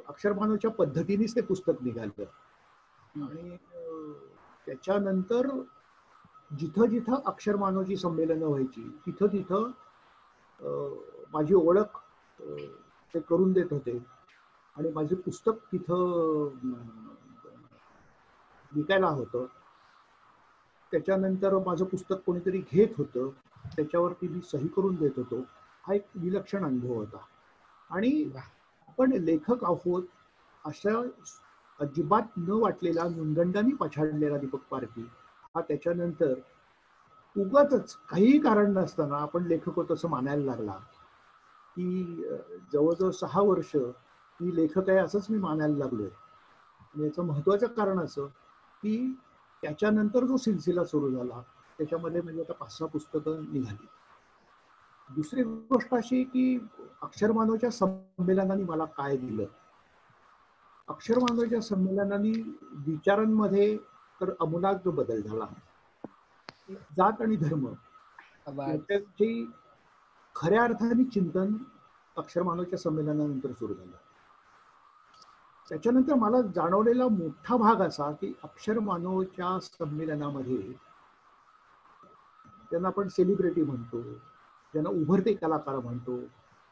अक्षरमानवच्या पद्धतीनेच ते पुस्तक निघालं. आणि त्याच्यानंतर जिथं जिथं अक्षरमानवची संमेलनं व्हायची तिथं तिथं माझी ओळख ते करून देत होते आणि माझे पुस्तक तिथं विकायला होतं. त्याच्यानंतर माझं पुस्तक कोणीतरी घेत होतं, त्याच्यावरती मी सही करून देत होतो. हा एक विलक्षण अनुभव होता. आणि आपण लेखक आहोत अशा अजिबात न वाटलेला, नुनगंडांनी पछाडलेला दीपक पारखी हा त्याच्यानंतर उगाचच काहीही कारण नसताना आपण लेखक होत असं मानायला लागला. की जवळजवळ 6 वर्ष मी लेखक आहे असंच मी मानायला लागलोय. आणि याचं महत्वाचं कारण असं की त्याच्यानंतर जो सिलसिला सुरू झाला त्याच्यामध्ये म्हणजे आता 5-6 पुस्तकं निघाली. दुसरी गोष्ट अशी की अक्षरमानवच्या संमेलनाने मला काय दिलं. अक्षरमानवच्या संमेलनाने विचारांमध्ये तर आमूलाग्र बदल झाला. जात आणि धर्म याच्याची खऱ्या अर्थाने चिंतन अक्षरमानवच्या संमेलनानंतर सुरू झालं. त्याच्यानंतर मला जाणवलेला मोठा भाग असा की अक्षरमानवच्या संमेलनामध्ये त्यांना आपण सेलिब्रिटी म्हणतो, ज्यांना उभरते कलाकार म्हणतो,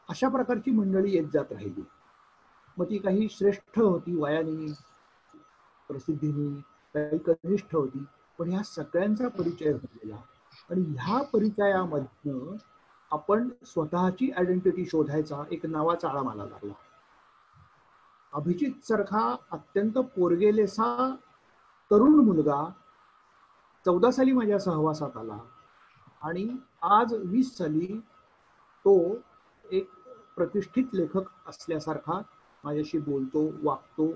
अशा प्रकारची मंडळी येत जात राहिली. मग ती काही श्रेष्ठ होती वयाने, प्रसिद्धीने, काही कनिष्ठ होती, पण ह्या सगळ्यांचा परिचय झालेला. आणि ह्या परिचयामधनं आपण स्वतःची आयडेंटिटी शोधायचा एक नावाचा आळा मला लागला. अभिजित सारखा अत्यंत पोरगेलेसा तरुण मुलगा 14 साली माझ्या सहवासात आला आणि आज 20 साली तो एक प्रतिष्ठित लेखक असल्यासारखा माझ्याशी बोलतो, वागतो,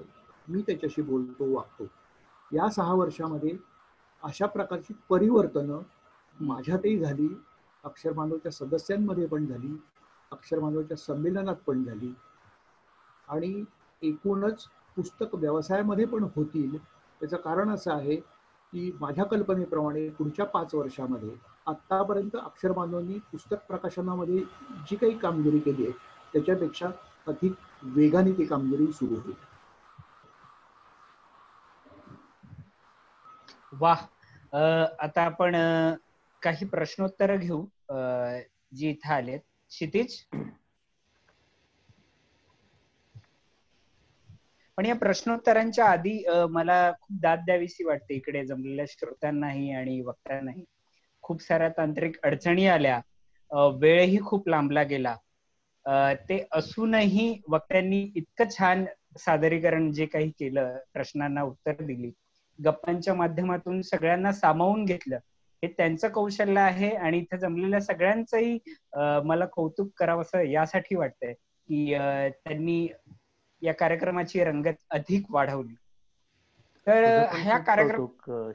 मी त्याच्याशी बोलतो, वागतो. या 6 वर्षामध्ये अशा प्रकारची परिवर्तनं माझ्यातही झाली, अक्षरमानवच्या सदस्यांमध्ये पण झाली, अक्षरमानवच्या संमेलनात पण झाली आणि एकूणच पुस्तक व्यवसायामध्ये पण होतील. त्याचं कारण असं आहे की माझ्या कल्पनेप्रमाणे पुढच्या 5 वर्षामध्ये आतापर्यंत अक्षरमानवनी पुस्तक प्रकाशनामध्ये जी काही कामगिरी केली आहे त्याच्यापेक्षा अधिक वेगाने ती कामगिरी सुरू होईल. वाह. आता आपण काही प्रश्नोत्तर घेऊ जी इथं आलेत. क्षितिज, पण या प्रश्नोत्तरांच्या आधी मला खूप दाद द्यावीशी वाटते इकडे जमलेल्या श्रोत्यांनाही आणि वक्त्यांनाही. खूप साऱ्या तांत्रिक अडचणी आल्या, वेळही खूप लांबला गेला. ते असूनही वक्त्यांनी इतकं छान सादरीकरण जे काही केलं, प्रश्नांना उत्तर दिली, गप्पांच्या माध्यमातून सगळ्यांना सामावून घेतलं, हे त्यांचं कौशल्य आहे. आणि इथं जमलेल्या सगळ्यांचंही मला कौतुक करावंसं यासाठी वाटतंय की त्यांनी या कार्यक्रमाची रंगत अधिक वाढवली. तर ह्या कार्यक्रम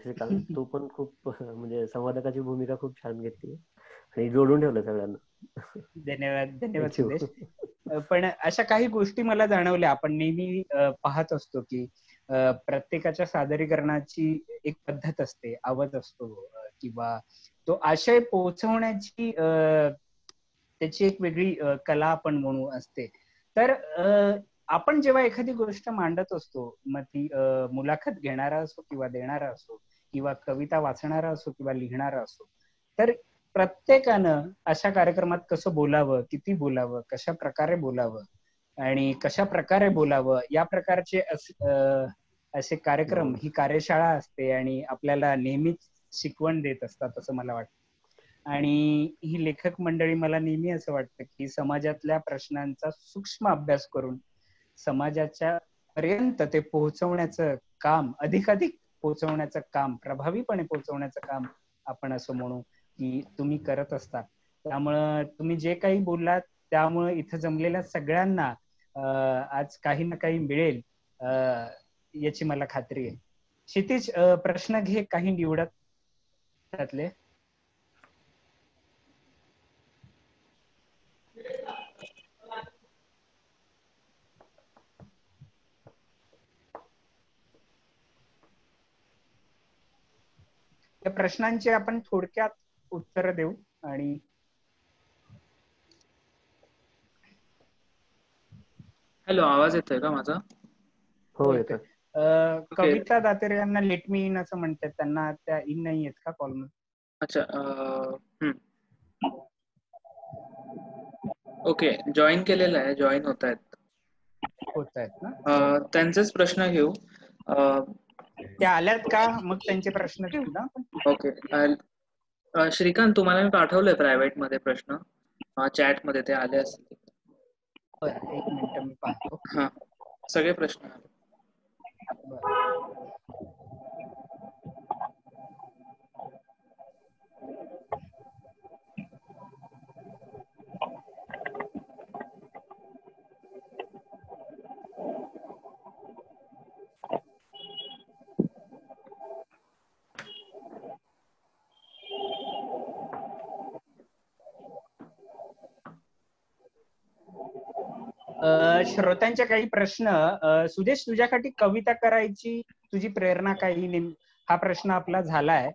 श्रीकांत, तू पण खूप म्हणजे संवादकाची भूमिका खूप छान घेतली आणि जोडून ठेवलं सगळ्यांना. धन्यवाद सुदेश. पण अशा काही गोष्टी मला जाणवल्या. आपण नेहमी पाहत असतो की प्रत्येकाच्या सादरीकरणाची एक पद्धत असते, आवाज असतो किंवा तो आशय पोहोचवण्याची त्याची एक वेगळी कला आपण म्हणू असते. तर आपण जेव्हा एखादी गोष्ट मांडत असतो, मग ती मुलाखत घेणारा असो किंवा देणारा असो किंवा कविता वाचणारा असो किंवा लिहिणारा असो, तर प्रत्येकानं अशा कार्यक्रमात कसं बोलावं, किती बोलावं, कशा प्रकारे बोलावं आणि कशा प्रकारे बोलावं या प्रकारचे असे कार्यक्रम, ही कार्यशाळा असते आणि आपल्याला नेहमीच शिकवण देत असतात असं मला वाटतं. आणि ही लेखक मंडळी, मला नेहमी असं वाटतं की समाजातल्या प्रश्नांचा सूक्ष्म अभ्यास करून समाजाच्या पर्यंत ते पोहोचवण्याचं काम, अधिकाधिक पोहोचवण्याचं काम, प्रभावीपणे पोहोचवण्याचं काम आपण असं म्हणू की तुम्ही करत असता. त्यामुळं तुम्ही जे काही बोललात त्यामुळे इथं जमलेल्या सगळ्यांना आज काही ना काही मिळेल याची मला खात्री आहे. क्षितिज, प्रश्न घे काही निवडत त्यातले. त्या प्रश्नांची आपण थोडक्यात उत्तर देऊ. आणि हॅलो, आवाज येतोय का माझा? हो येतोय. कविता दातेर यांना लेट मी इन असं म्हणतात, त्यांना त्या इन नाही आहेत का कॉल मध्ये? अच्छा, ओके, जॉईन केलेलं आहे, जॉईन होत आहेत ना? त्यांचेच प्रश्न घेऊ. त्या आल्यात का? मग त्यांचे प्रश्न घेऊ ना. ओके, श्रीकांत, तुम्हाला मी पाठवलंय प्रायव्हेट मध्ये प्रश्न, चॅट मध्ये ते आले असतील. एक मिनिट मी पाहतो. हा, सगळे प्रश्न आले. श्रोत्यांचे काही प्रश्न. सुदेश, तुझ्यासाठी कविता करायची तुझी प्रेरणा काही, हा प्रश्न आपला झालाय.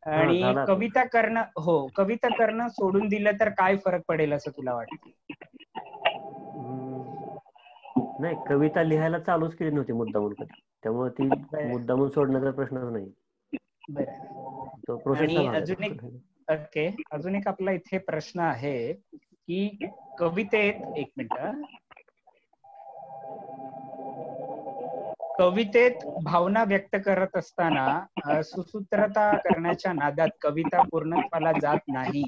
आणि कविता करणं, हो, कविता करणं सोडून दिलं तर काय फरक पडेल असं तुला वाटतं? नाही, कविता लिहायला चालूच केली नव्हती मुद्दामून कधी, त्यामुळे ती मुद्दामून सोडण्याचा प्रश्नच नाही. तो प्रोसेस. आणि अजून एक आपला इथे प्रश्न आहे की कवितेत, एक मिनिट, कवितेत भावना व्यक्त करत असताना सुसूत्रता करण्याच्या नादात कविता पूर्णत्वाला जात नाही,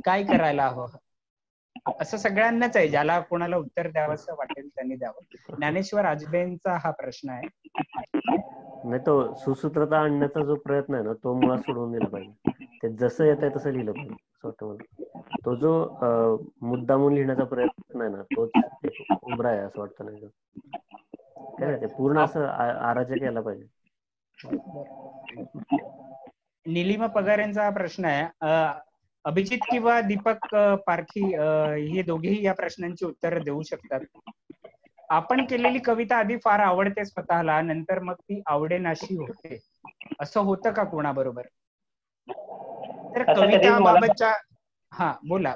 काय करायला हवं? असं सगळ्यांनाच आहे, ज्याला कोणाला उत्तर द्यावं असं वाटेल त्यांनी द्यावं. ज्ञानेश्वर आजबेंचा हा प्रश्न आहे. नाही, तो सुसूत्रता आणण्याचा जो प्रयत्न आहे ना, तो मुळात सोडून दिला पाहिजे. ते जसं येत आहे तसं लिहिलं पाहिजे असं वाटतं मला. तो जो मुद्दामून लिहिण्याचा प्रयत्न आहे ना, तोच एक उमरा आहे असं वाटतं. नाही काय नाही, ते पूर्ण असं आराच्या केला पाहिजे. निलिमा पगार यांचा हा प्रश्न आहे. अभिजित किंवा दीपक पारखी हे दोघेही या प्रश्नांची उत्तरं देऊ शकतात. आपण केलेली कविता आधी फार आवडते स्वतःला, नंतर मग ती आवडेनाशी होते, असं होतं का कोणाबरोबर? तर कविताबाबतच्या, हा बोला,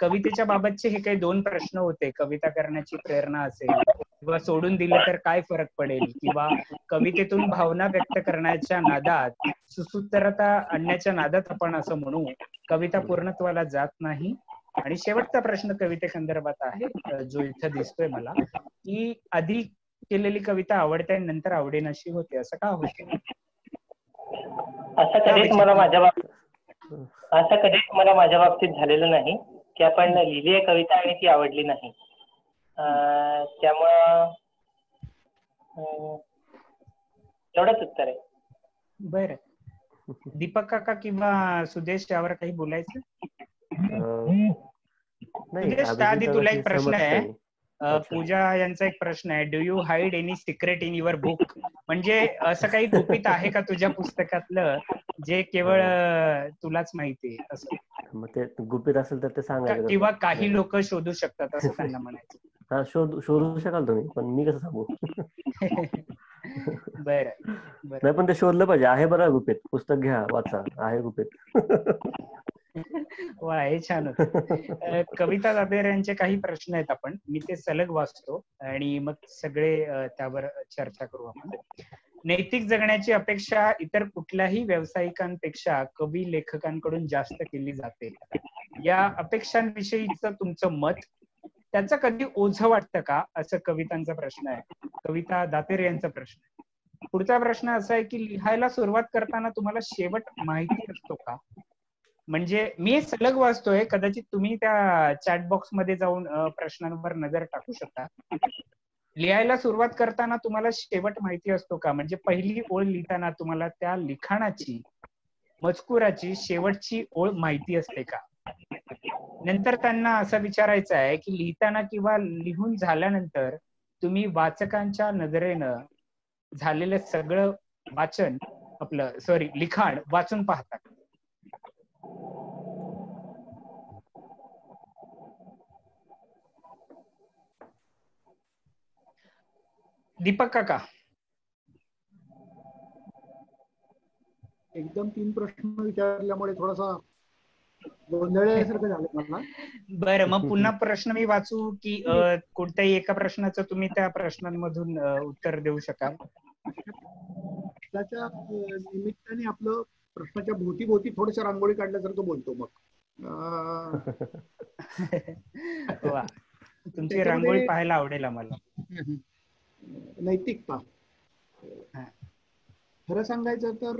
कवितेच्या बाबतचे हे काही दोन प्रश्न होते. कविता करण्याची प्रेरणा असेल किंवा सोडून दिलं तर काय फरक पडेल, किंवा कवितेतून भावना व्यक्त करण्याच्या नादात, सुसूत्रता आणण्याच्या नादात आपण असं म्हणू कविता पूर्णत्वाला जात नाही. आणि शेवटचा प्रश्न कविते संदर्भात आहे, जो इथं दिसतोय मला, की आधी केलेली कविता आवडते नंतर आवडेनाशी होते, असं का होतं? असं कधीच मला माझ्या बाबतीत झालेलं नाही की आपण लिहिली आहे कविता आणि ती आवडली नाही. त्यामुळं एवढंच उत्तर आहे. बरं, दीपक काका किंवा सुदेश यावर काही बोलायचं? सुदेश, त्याआधी तुला एक प्रश्न आहे. पूजा यांचा एक प्रश्न आहे, do you hide any secret in your book? म्हणजे असं काही गुपित आहे का तुझ्या पुस्तकातलं जे केवळ तुलाच माहिती आहे असं? मग ते गुपित असेल तर ते सांगायचं, किंवा काही लोक शोधू शकतात असं त्यांना म्हणायचं. हा, शोधू शकाल तुम्ही, पण मी कसं सांगू? बरं, नाही, पण ते शोधलं पाहिजे. आहे बरं गुपित, पुस्तक घ्या, वाचा, आहे गुपित. वा, हे छान होतं. कविता दातेर यांचे काही प्रश्न आहेत, आपण मी ते सलग वाचतो आणि मग सगळे त्यावर चर्चा करू आपण. नैतिक जगण्याची अपेक्षा इतर कुठल्याही व्यावसायिकांपेक्षा कवी लेखकांकडून जास्त केली जाते. या अपेक्षांविषयीचं तुमचं मत, त्याचं कधी ओझं वाटतं का, असं कवितांचा प्रश्न आहे. कविता दातेर यांचा प्रश्न. पुढचा प्रश्न असा आहे की लिहायला सुरुवात करताना तुम्हाला शेवट माहिती असतो का? म्हणजे मी सलग वाचतोय, कदाचित तुम्ही त्या चॅट बॉक्स मध्ये जाऊन प्रश्नांवर नजर टाकू शकता. लिहायला सुरुवात करताना तुम्हाला शेवट माहिती असतो का? म्हणजे पहिली ओळ लिहिताना तुम्हाला त्या लिखाणाची, मजकुराची शेवटची ओळ माहिती असते का? नंतर त्यांना असं विचारायचं आहे की लिहिताना किंवा लिहून झाल्यानंतर तुम्ही वाचकांच्या नजरेनं झालेलं सगळं वाचन, आपलं सॉरी लिखाण वाचून पाहता. दीपक काका. एकदम 3 प्रश्न विचारल्यामुळे थोडासा गोंधळल्यासारखं झालं मला. बरं, मग पुन्हा प्रश्न मी वाचू की कोणत्याही एका प्रश्नाचं तुम्ही त्या प्रश्नांमधून उत्तर देऊ शकाल? त्याच्या निमित्ताने आपलं प्रश्नाच्या भोवती थोडस रांगोळी काढल्यासारखं बोलतो मग. वा, तुमची रांगोळी पाहायला आवडेल आम्हाला. नैतिकता, खरं सांगायचं तर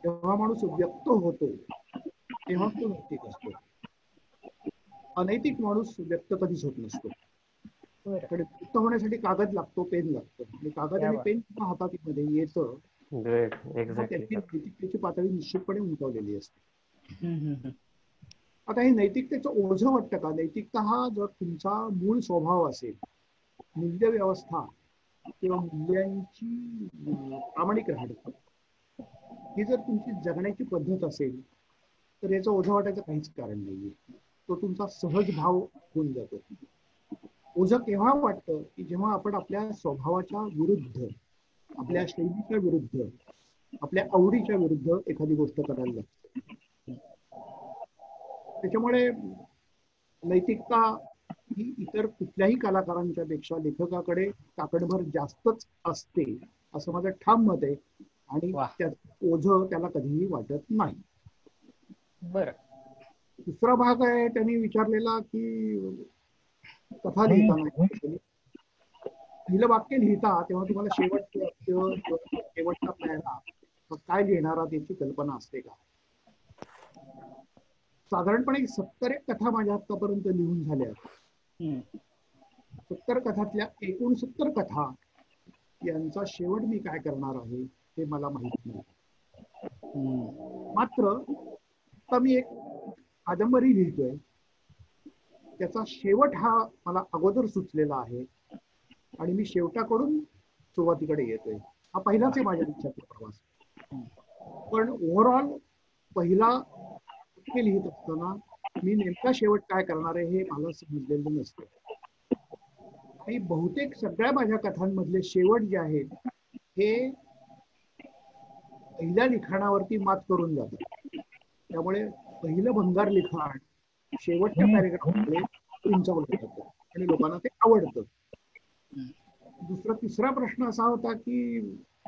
जेव्हा माणूस व्यक्त होतो तेव्हा तो नैतिक असतो. अनैतिक माणूस व्यक्त कधीच होत नसतो. व्यक्त होण्यासाठी कागद लागतो, पेन लागतो, आणि कागद आणि पेन हातामध्ये येतं त्याची नैतिकतेची पातळी निश्चितपणे उंचावलेली असते. आता हे नैतिकतेचं ओझं वाटतं का? नैतिकता हा जर तुमचा मूळ स्वभाव असेल, मूल्य व्यवस्था किंवा मूल्यांची प्रामाणिक राहणं ही जर तुमची जगण्याची पद्धत असेल तर याचं ओझं वाटायचं काहीच कारण नाहीये. तो तुमचा सहज भाव होऊन जातो. ओझं केव्हा वाटतं की जेव्हा आपण आपल्या स्वभावाच्या विरुद्ध, आपल्या शैलीच्या विरुद्ध, आपल्या आवडीच्या विरुद्ध एखादी गोष्ट करायला लागतो. त्याच्यामुळे नैतिकता ही इतर कुठल्याही कलाकारांच्या पेक्षा लेखकाकडे ताकदभर जास्तच असते असं माझं ठाम मत आहे, आणि त्याचं ओझं त्याला कधीही वाटत नाही. बरं, दुसरा भाग आहे त्यांनी विचारलेला की कथा लिहिताना पहिलं वाक्य लिहिता तेव्हा तुम्हाला शेवटचा प्लॅन काय लिहिणार याची कल्पना असते का? साधारणपणे 70 कथा माझ्या आतापर्यंत लिहून झाल्या. 70 कथातल्या 69 कथा यांचा शेवट मी काय करणार आहे हे मला माहित नाही. मात्र आता मी एक कादंबरी लिहितोय, त्याचा शेवट हा मला अगोदर सुचलेला आहे आणि मी शेवटाकडून सुरुवातीकडे येतोय. हा पहिलाच आहे माझ्या इच्छाचा प्रवास. पण ओव्हरऑल पहिला लिहित असताना मी नेमका शेवट काय करणार आहे हे मला समजलेलं नसतं. आणि बहुतेक सगळ्या माझ्या कथांमधले शेवट जे आहेत हे पहिल्या लिखाणावरती मात करून जातात. त्यामुळे पहिलं भंगार लिखाण शेवटच्या पॅरेग्राफमध्ये उंचावलं जातं आणि लोकांना ते आवडतं. तिसरा प्रश्न असा होता की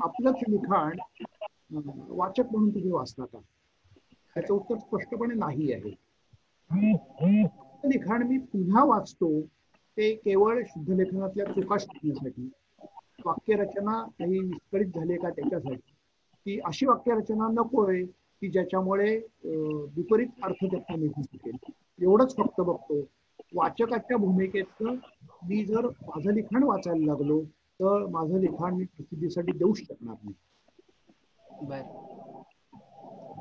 आपलंच लिखाण वाचक म्हणून तुम्ही वाचता का? त्याचं उत्तर स्पष्टपणे नाही आहे. लिखाण मी पुन्हा वाचतो ते केवळ शुद्धलेखनातल्या चुका शिकण्यासाठी, वाक्यरचना काही विस्कळीत झाली का त्याच्यासाठी, की अशी वाक्यरचना नकोय की ज्याच्यामुळे विपरीत अर्थ त्याचा निघू शकेल, एवढंच फक्त बघतो. वाचकाच्या भूमिकेतनं मी जर माझं लिखाण वाचायला लागलो तर माझं लिखाण मी प्रसिद्धीसाठी देऊ शकणार नाही. बर,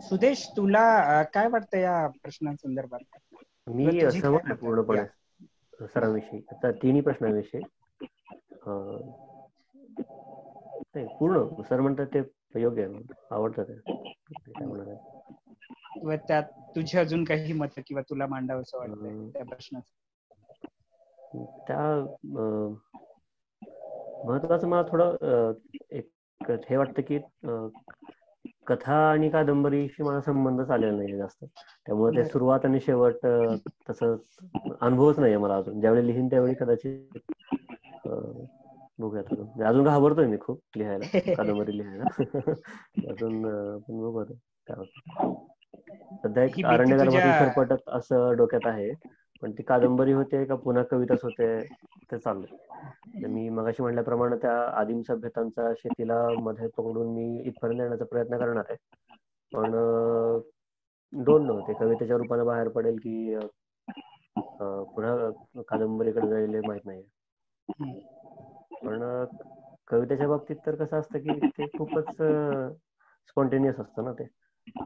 सुदेश तुला काय वाटतं या प्रश्नांसंदर्भात? मी असहमत आहे पूर्णपणे सरांविषयी, आता तिन्ही प्रश्नांविषयी. पूर्ण सर म्हणतात ते योग्य आहे, आवडतं ते. त्यात तुझी अजून काही मत किंवा तुला मांडावं असं वाटतं त्या प्रश्नात? त्या महत्वाचं मला थोडं एक हे वाटतं की कथा आणि कादंबरीशी मला संबंधच आलेला नाही जास्त, त्यामुळे ते सुरुवात आणि शेवट तसं अनुभवच नाहीये मला अजून. ज्यावेळी लिहीन त्यावेळी कदाचित बघूयात. अजून घाबरतोय मी खूप लिहायला, कादंबरी लिहायला अजून, पण बघू आता काय होतं. सध्या एक अरण्यगर्भातील सरपटत असं डोक्यात आहे, पण ती कादंबरी होते का पुन्हा कविताच होते ते चाललंय. मी मगाशी म्हटल्याप्रमाणे त्या आदिम सभ्यतांचा शेतीला मध्ये पकडून मी इथपर्यंत येण्याचा प्रयत्न करणार आहे. पण डोंट नो ते कवितेच्या रूपाने बाहेर पडेल की पुन्हा कादंबरीकडे जाईल माहित नाही. पण कवितेच्या बाबतीत तर कसं असतं की ते खूपच स्पॉन्टेनियस असतं ना ते.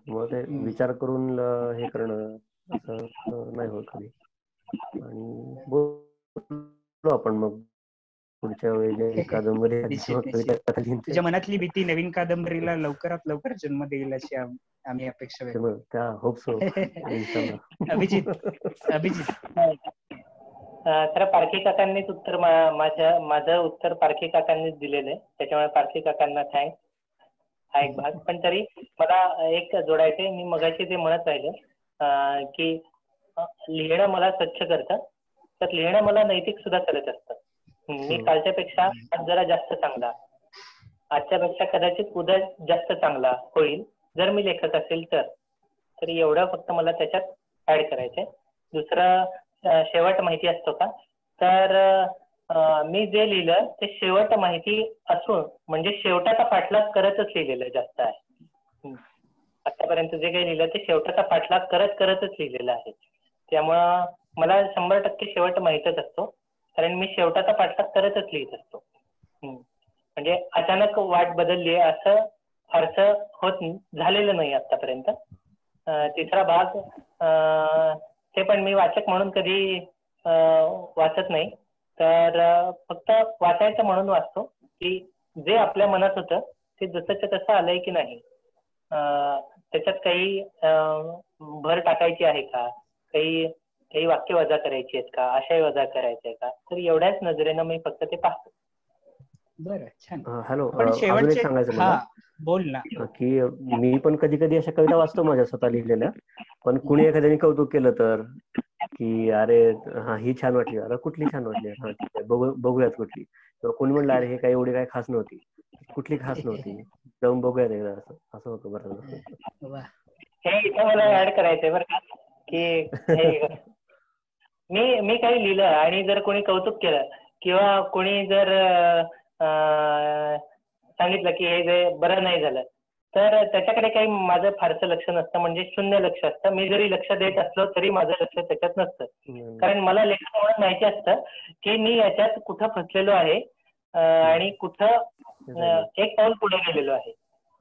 मग ते विचार करून हे करणं असं नाही होत कधी. आणि बोलू आपण मग पुढच्या वेळी कादंबरी तुझ्या मनातली भीती नवीन कादंबरीला लवकरात लवकर जन्म देईल अशी आम्ही अपेक्षा व्यक्त करतो. त्या होप सो. अभिजित तर पारखी काकांनीच उत्तर माझं उत्तर पारखी काकांनीच दिलेलं आहे, त्याच्यामुळे पारखी काकांना थँक्स. हा एक भाग. पण तरी मला एक जोडायचंय. मी मगाशी जे म्हणत राहिले की लिहिणं मला स्वच्छ करतं, तर लिहिणं मला नैतिक सुद्धा करत असतं. मी कालच्या पेक्षा आज जरा जास्त चांगला, आजच्या पेक्षा कदाचित उद्या जास्त चांगला होईल जर मी लेखक असेल तर एवढं फक्त मला त्याच्यात ऍड करायचंय. दुसरं शेवट माहिती असतो का, तर मी जे लिहिलं ते शेवट माहिती असून म्हणजे शेवटाचा पाठलाग करतच लिहिलेलं जास्त आहे. आतापर्यंत जे काही लिहिलं ते शेवटाचा पाठलाग करतच लिहिलेलं आहे. त्यामुळं मला 100% शेवट माहीतच असतो, कारण मी शेवटाचा पाठलाग करतच लिहित असतो. म्हणजे अचानक वाट बदलली असं फारसं झालेलं नाही आतापर्यंत. तिसरा भाग ते पण मी वाचक म्हणून कधी वाचत नाही, तर फक्त वाचायचं म्हणून वाचतो की जे आपल्या मनात होतं ते जसंच्या तसं आलंय की नाही, त्याच्यात काही भर टाकायची आहे का, काही वाक्य वजा करायची आहेत का, आशय वजा करायचे का, तर एवढ्याच नजरेनं मी फक्त ते पाहतो. बरं, छान. हॅलो, अजून एक सांगायचं मला. बोल ना. की मी पण कधी कधी अशा कविता वाचतो माझ्या स्वतः लिहिलेल्या, पण कुणी एखाद्याने कौतुक केलं तर की अरे हा ही छान वाटली, अरे कुठली छान वाटली, हा ठीक आहे बघूयात कुठली. तर कोणी म्हणलं अरे हे काही एवढी काही खास नव्हती, कुठली खास नव्हती, जाऊन बघूयात एकदा, असं होतं बरं. हे इथं मला ऍड करायचंय बरं का, की मी काही लिहिलं आणि जर कोणी कौतुक केलं किंवा कोणी जर सांगितलं की हे जे बरं नाही झालं, तर त्याच्याकडे काही माझं फारसं लक्ष नसतं, म्हणजे शून्य लक्ष असतं. मी जरी लक्ष देत असलो तरी माझं लक्ष त्याच्यात नसतं, कारण मला लेखक म्हणून माहिती असतं की मी याच्यात कुठं फसलेलो आहे आणि कुठं एक पाऊल पुढे गेलेलो आहे.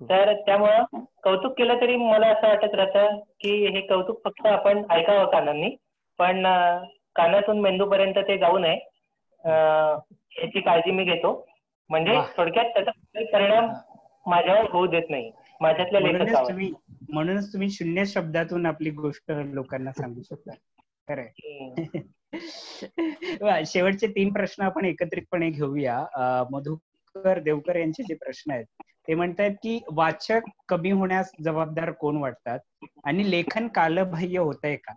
तर त्यामुळं कौतुक केलं तरी मला असं वाटत राहतं की हे कौतुक फक्त आपण ऐकावं कानांनी, पण कानातून मेंदूपर्यंत ते जाऊ नये याची काळजी मी घेतो. म्हणजे थोडक्यात त्याचा परिणाम माझ्यावर होऊ देत नाही, माझ्यातल्या लेखकावर. म्हणूनच तुम्ही शून्य शब्दातून आपली गोष्ट लोकांना सांगू शकता. खरंय. शेवटचे 3 प्रश्न आपण एकत्रितपणे घेऊया. मधुकर देवकर यांचे जे प्रश्न आहेत ते म्हणतात की वाचक कमी होण्यास जबाबदार कोण वाटतात, आणि लेखन कालबाह्य होतंय का,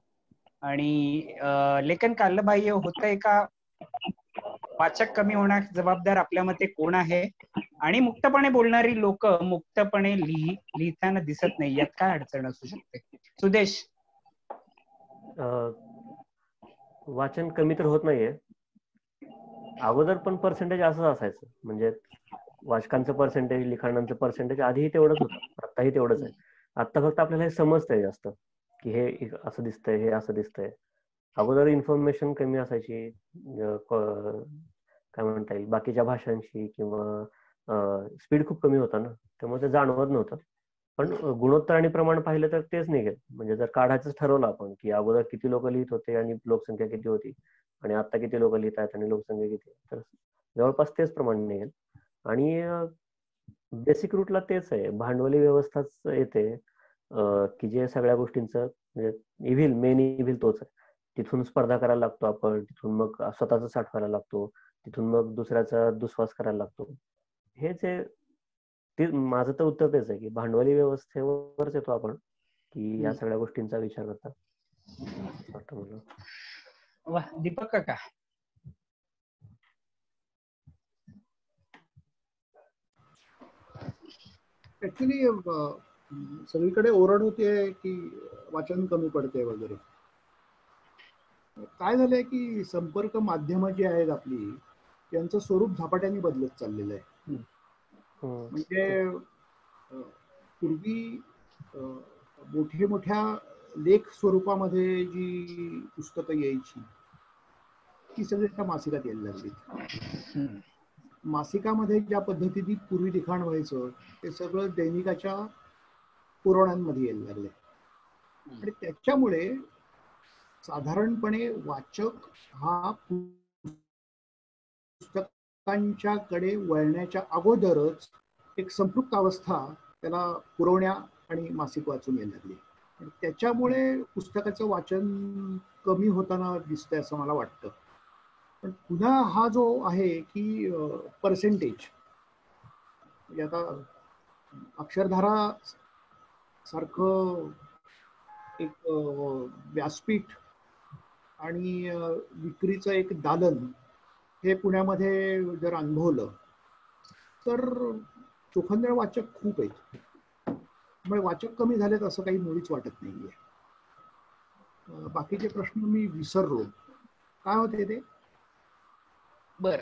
आणि लेखन कालबाह्य होतंय का, वाचक कमी होण्यास जबाबदार आपल्या मते कोण आहे, आणि मुक्तपणे बोलणारी लोक मुक्तपणे लिहिताना दिसत नाही, यात काय अडचण असू शकते? सुदेश. वाचन कमी तर होत नाहीये, अगोदर पण पर्सेंटेज असंच असायचं. म्हणजे वाचकांचं पर्सेंटेज, लिखाणांचं पर्सेंटेज आधीही तेवढंच होतं, आत्ताही तेवढंच आहे. आता फक्त आपल्याला हे समजतंय जास्त की हे असं दिसतंय, हे असं दिसतंय. अगोदर इन्फॉर्मेशन कमी असायची, काय म्हणता येईल, बाकीच्या भाषांशी किंवा स्पीड खूप कमी होता ना, त्यामुळे ते जाणवत नव्हतं. पण गुणोत्तर आणि प्रमाण पाहिलं तर तेच निघेल. म्हणजे जर काढायचं ठरवलं आपण की अगोदर किती लोक लिहित होते आणि लोकसंख्या किती होती, आणि आता किती लोक लिहित आहेत आणि लोकसंख्या किती, तर जवळपास तेच प्रमाण निघेल. आणि बेसिक रूटला तेच आहे, भांडवली व्यवस्थाच येते की जे सगळ्या गोष्टींचं म्हणजे मेन इव्हिल तोच आहे. तिथून स्पर्धा करायला लागतो आपण, तिथून मग स्वतःच साठवायला लागतो, तिथून मग दुसऱ्याचा दुस्वास करायला लागतो. हेच आहे ते. माझं तर उत्तर तेच आहे की भांडवली व्यवस्थेवरच येतो आपण, की या सगळ्या गोष्टींचा विचार करता वाटतं मला. वा, दीपक काका. ऍक्च्युली सगळीकडे ओरड होते की वाचन कमी पडते वगैरे. काय झालंय की संपर्क माध्यमं जी आहेत आपली यांचं स्वरूप झपाट्याने बदलत चाललेलं आहे. म्हणजे पूर्वी मोठे मोठ्या लेख स्वरूपामध्ये जी पुस्तकं यायची ती सगळी त्या मासिकात यायला लागली. मासिकामध्ये ज्या पद्धतीने पूर्वी लिखाण व्हायचं ते सगळं दैनिकाच्या पुरवण्यांमध्ये यायला लागले आणि त्याच्यामुळे साधारणपणे वाचक हा पुस्तकांच्याकडे वळण्याच्या अगोदरच एक संपृक्त अवस्था त्याला पुरवण्या आणि मासिक वाचून यायला लागली आणि त्याच्यामुळे पुस्तकाचं वाचन कमी होताना दिसतंय असं मला वाटतं. पण पुन्हा हा जो आहे की पर्सेंटेज, म्हणजे आता अक्षरधारा सारखं एक व्यासपीठ आणि विक्रीचं एक दालन हे पुण्यामध्ये जर अनुभवलं तर चोखंदळ वाचक खूप आहेत. त्यामुळे वाचक कमी झालेत असं काही मुळीच वाटत नाहीये. बाकीचे प्रश्न मी विसरलो, काय होते ते? बर,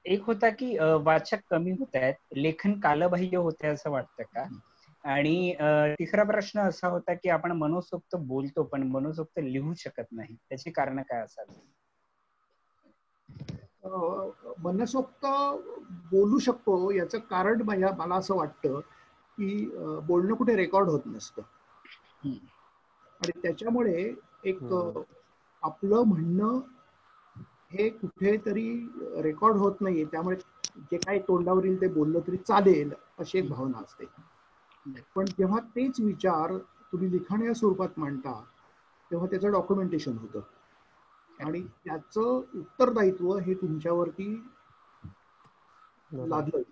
एक होता की वाचक कमी होत आहेत, लेखन कालबाह्य होते असं वाटतं का? आणि तिसरा प्रश्न असा होता की आपण मनसोक्त बोलतो पण मनसोक्त लिहू शकत नाही, त्याची कारण काय असावी? मनसोक्त बोलू शकतो याचं कारण मला असं वाटतं की बोलणं कुठे रेकॉर्ड होत नसतं आणि त्याच्यामुळे एक आपलं म्हणणं हे कुठेतरी रेकॉर्ड होत नाहीये, त्यामुळे जे काही तोंडावर येईल ते बोललं तरी चालेल अशी एक भावना असते. पण जेव्हा तेच विचार तुम्ही लिखाण या स्वरूपात मांडता तेव्हा त्याचं डॉक्युमेंटेशन होतं आणि त्याचं उत्तरदायित्व हे तुमच्यावरती लादलं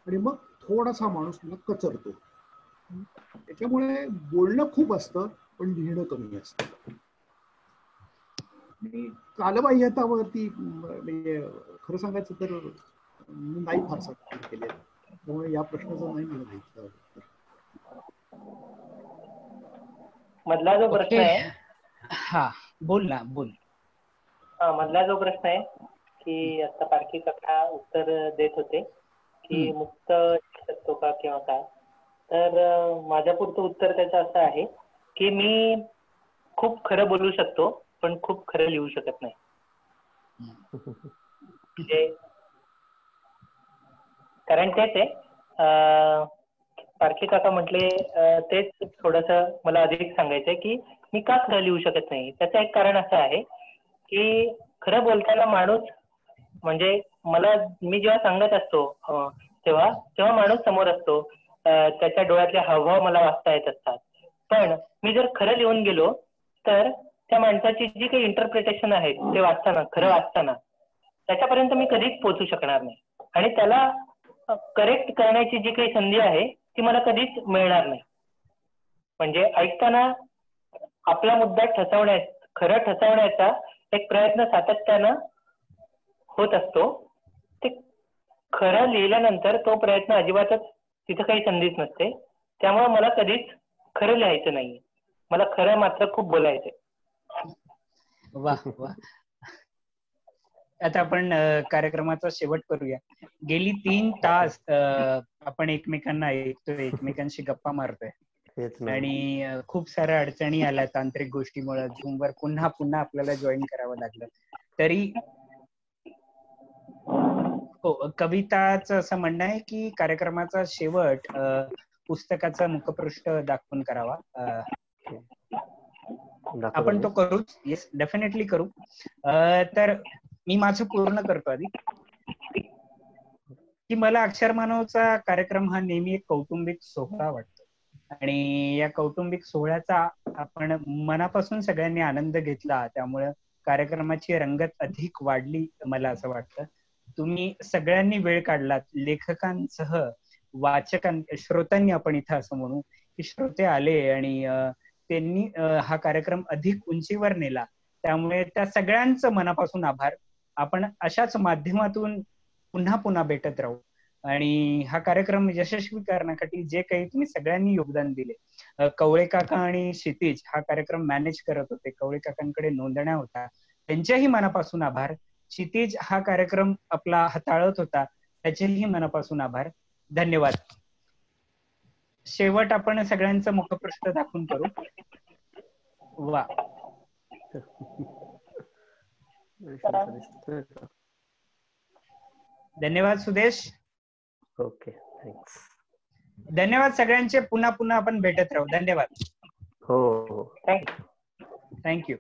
आणि मग थोडासा माणूस तुला कचरतो. त्याच्यामुळे बोलणं खूप असतं पण लिहिणं कमी असतं. मी कालबाह्यतावरती म्हणजे खरं सांगायचं तर नाही फारसा केलेला, त्यामुळे या प्रश्नाचं नाही मला माहिती. मधला जो प्रश्न आहे, हा बोल ना, बोल. मधला जो प्रश्न आहे की आता पारखी काका उत्तर देत होते की मुक्त शकतो का किंवा काय, तर माझ्या पुरतं उत्तर त्याचं असं आहे की मी खूप खरं बोलू शकतो पण खूप खरं लिहू शकत नाही. म्हणजे कारण तेच आहे, पारखी काका म्हटले तेच थोडस मला अधिक सांगायचंय की मी का खरं लिहू शकत नाही. त्याचं एक कारण असं आहे की खरं बोलताना माणूस, म्हणजे मी जेव्हा सांगत असतो तेव्हा माणूस समोर असतो, त्याच्या डोळ्यातले हावभाव मला वाचता येत असतात. पण मी जर खरं लिहून गेलो तर त्या माणसाची जी काही इंटरप्रिटेशन आहे ते वाचताना, खरं वाचताना, त्याच्यापर्यंत मी कधीच पोहोचू शकणार नाही आणि त्याला करेक्ट करण्याची जी काही संधी आहे ती मला कधीच मिळणार नाही. म्हणजे ऐकताना आपला मुद्दा खरं ठसवण्याचा एक प्रयत्न सातत्यानं होत असतो. ते खरं लिहिल्यानंतर तो प्रयत्न अजिबातच तिथं काही संधीच नसते. त्यामुळे मला कधीच खरं लिहायचं नाही, मला खरं मात्र खूप बोलायचंय. वा वा. आता आपण कार्यक्रमाचा शेवट करूया. गेली 3 तास आपण एकमेकांना ऐकतोय, एकमेकांशी गप्पा मारतोय आणि खूप साऱ्या अडचणी आल्या तांत्रिक गोष्टीमुळे. झूमवर पुन्हा आपल्याला जॉईन करावं लागलं. तरी हो, कविताचं असं म्हणणं आहे की कार्यक्रमाचा शेवट पुस्तकाचा मुखपृष्ठ दाखवून करावा. आपण तो करूच. येस, डेफिनेटली करू. तर मी माझं पूर्ण करतो आधी की मला अक्षरमानवचा कार्यक्रम हा नेहमी एक कौटुंबिक सोहळा वाटतो आणि या कौटुंबिक सोहळ्याचा आपण मनापासून सगळ्यांनी आनंद घेतला, त्यामुळे कार्यक्रमाची रंगत अधिक वाढली मला असं वाटतं. तुम्ही सगळ्यांनी वेळ काढलात, लेखकांसह श्रोत्यांनी, आपण इथं असं म्हणू की श्रोते आले आणि त्यांनी हा कार्यक्रम अधिक उंचीवर नेला. त्यामुळे त्या सगळ्यांचं मनापासून आभार. आपण अशाच माध्यमातून पुन्हा भेटत राहू आणि हा कार्यक्रम यशस्वी करण्यासाठी जे काही तुम्ही सगळ्यांनी योगदान दिले, कवळे काका आणि क्षितिज हा कार्यक्रम मॅनेज करत होते, कवळे काकांकडे नोंदण्या होता, त्यांच्याही मनापासून आभार. क्षितिज हा कार्यक्रम आपला हाताळत होता, त्याचेही मनापासून आभार. धन्यवाद. शेवट आपण सगळ्यांचा मुखपृष्ठ दाखवून करू. वा. धन्यवाद सुदेश. Okay, thanks. धन्यवाद सगळ्यांचे. पुन्हा पुन्हा आपण भेटत राहू. धन्यवाद. हो, थँक्यू. Thank you.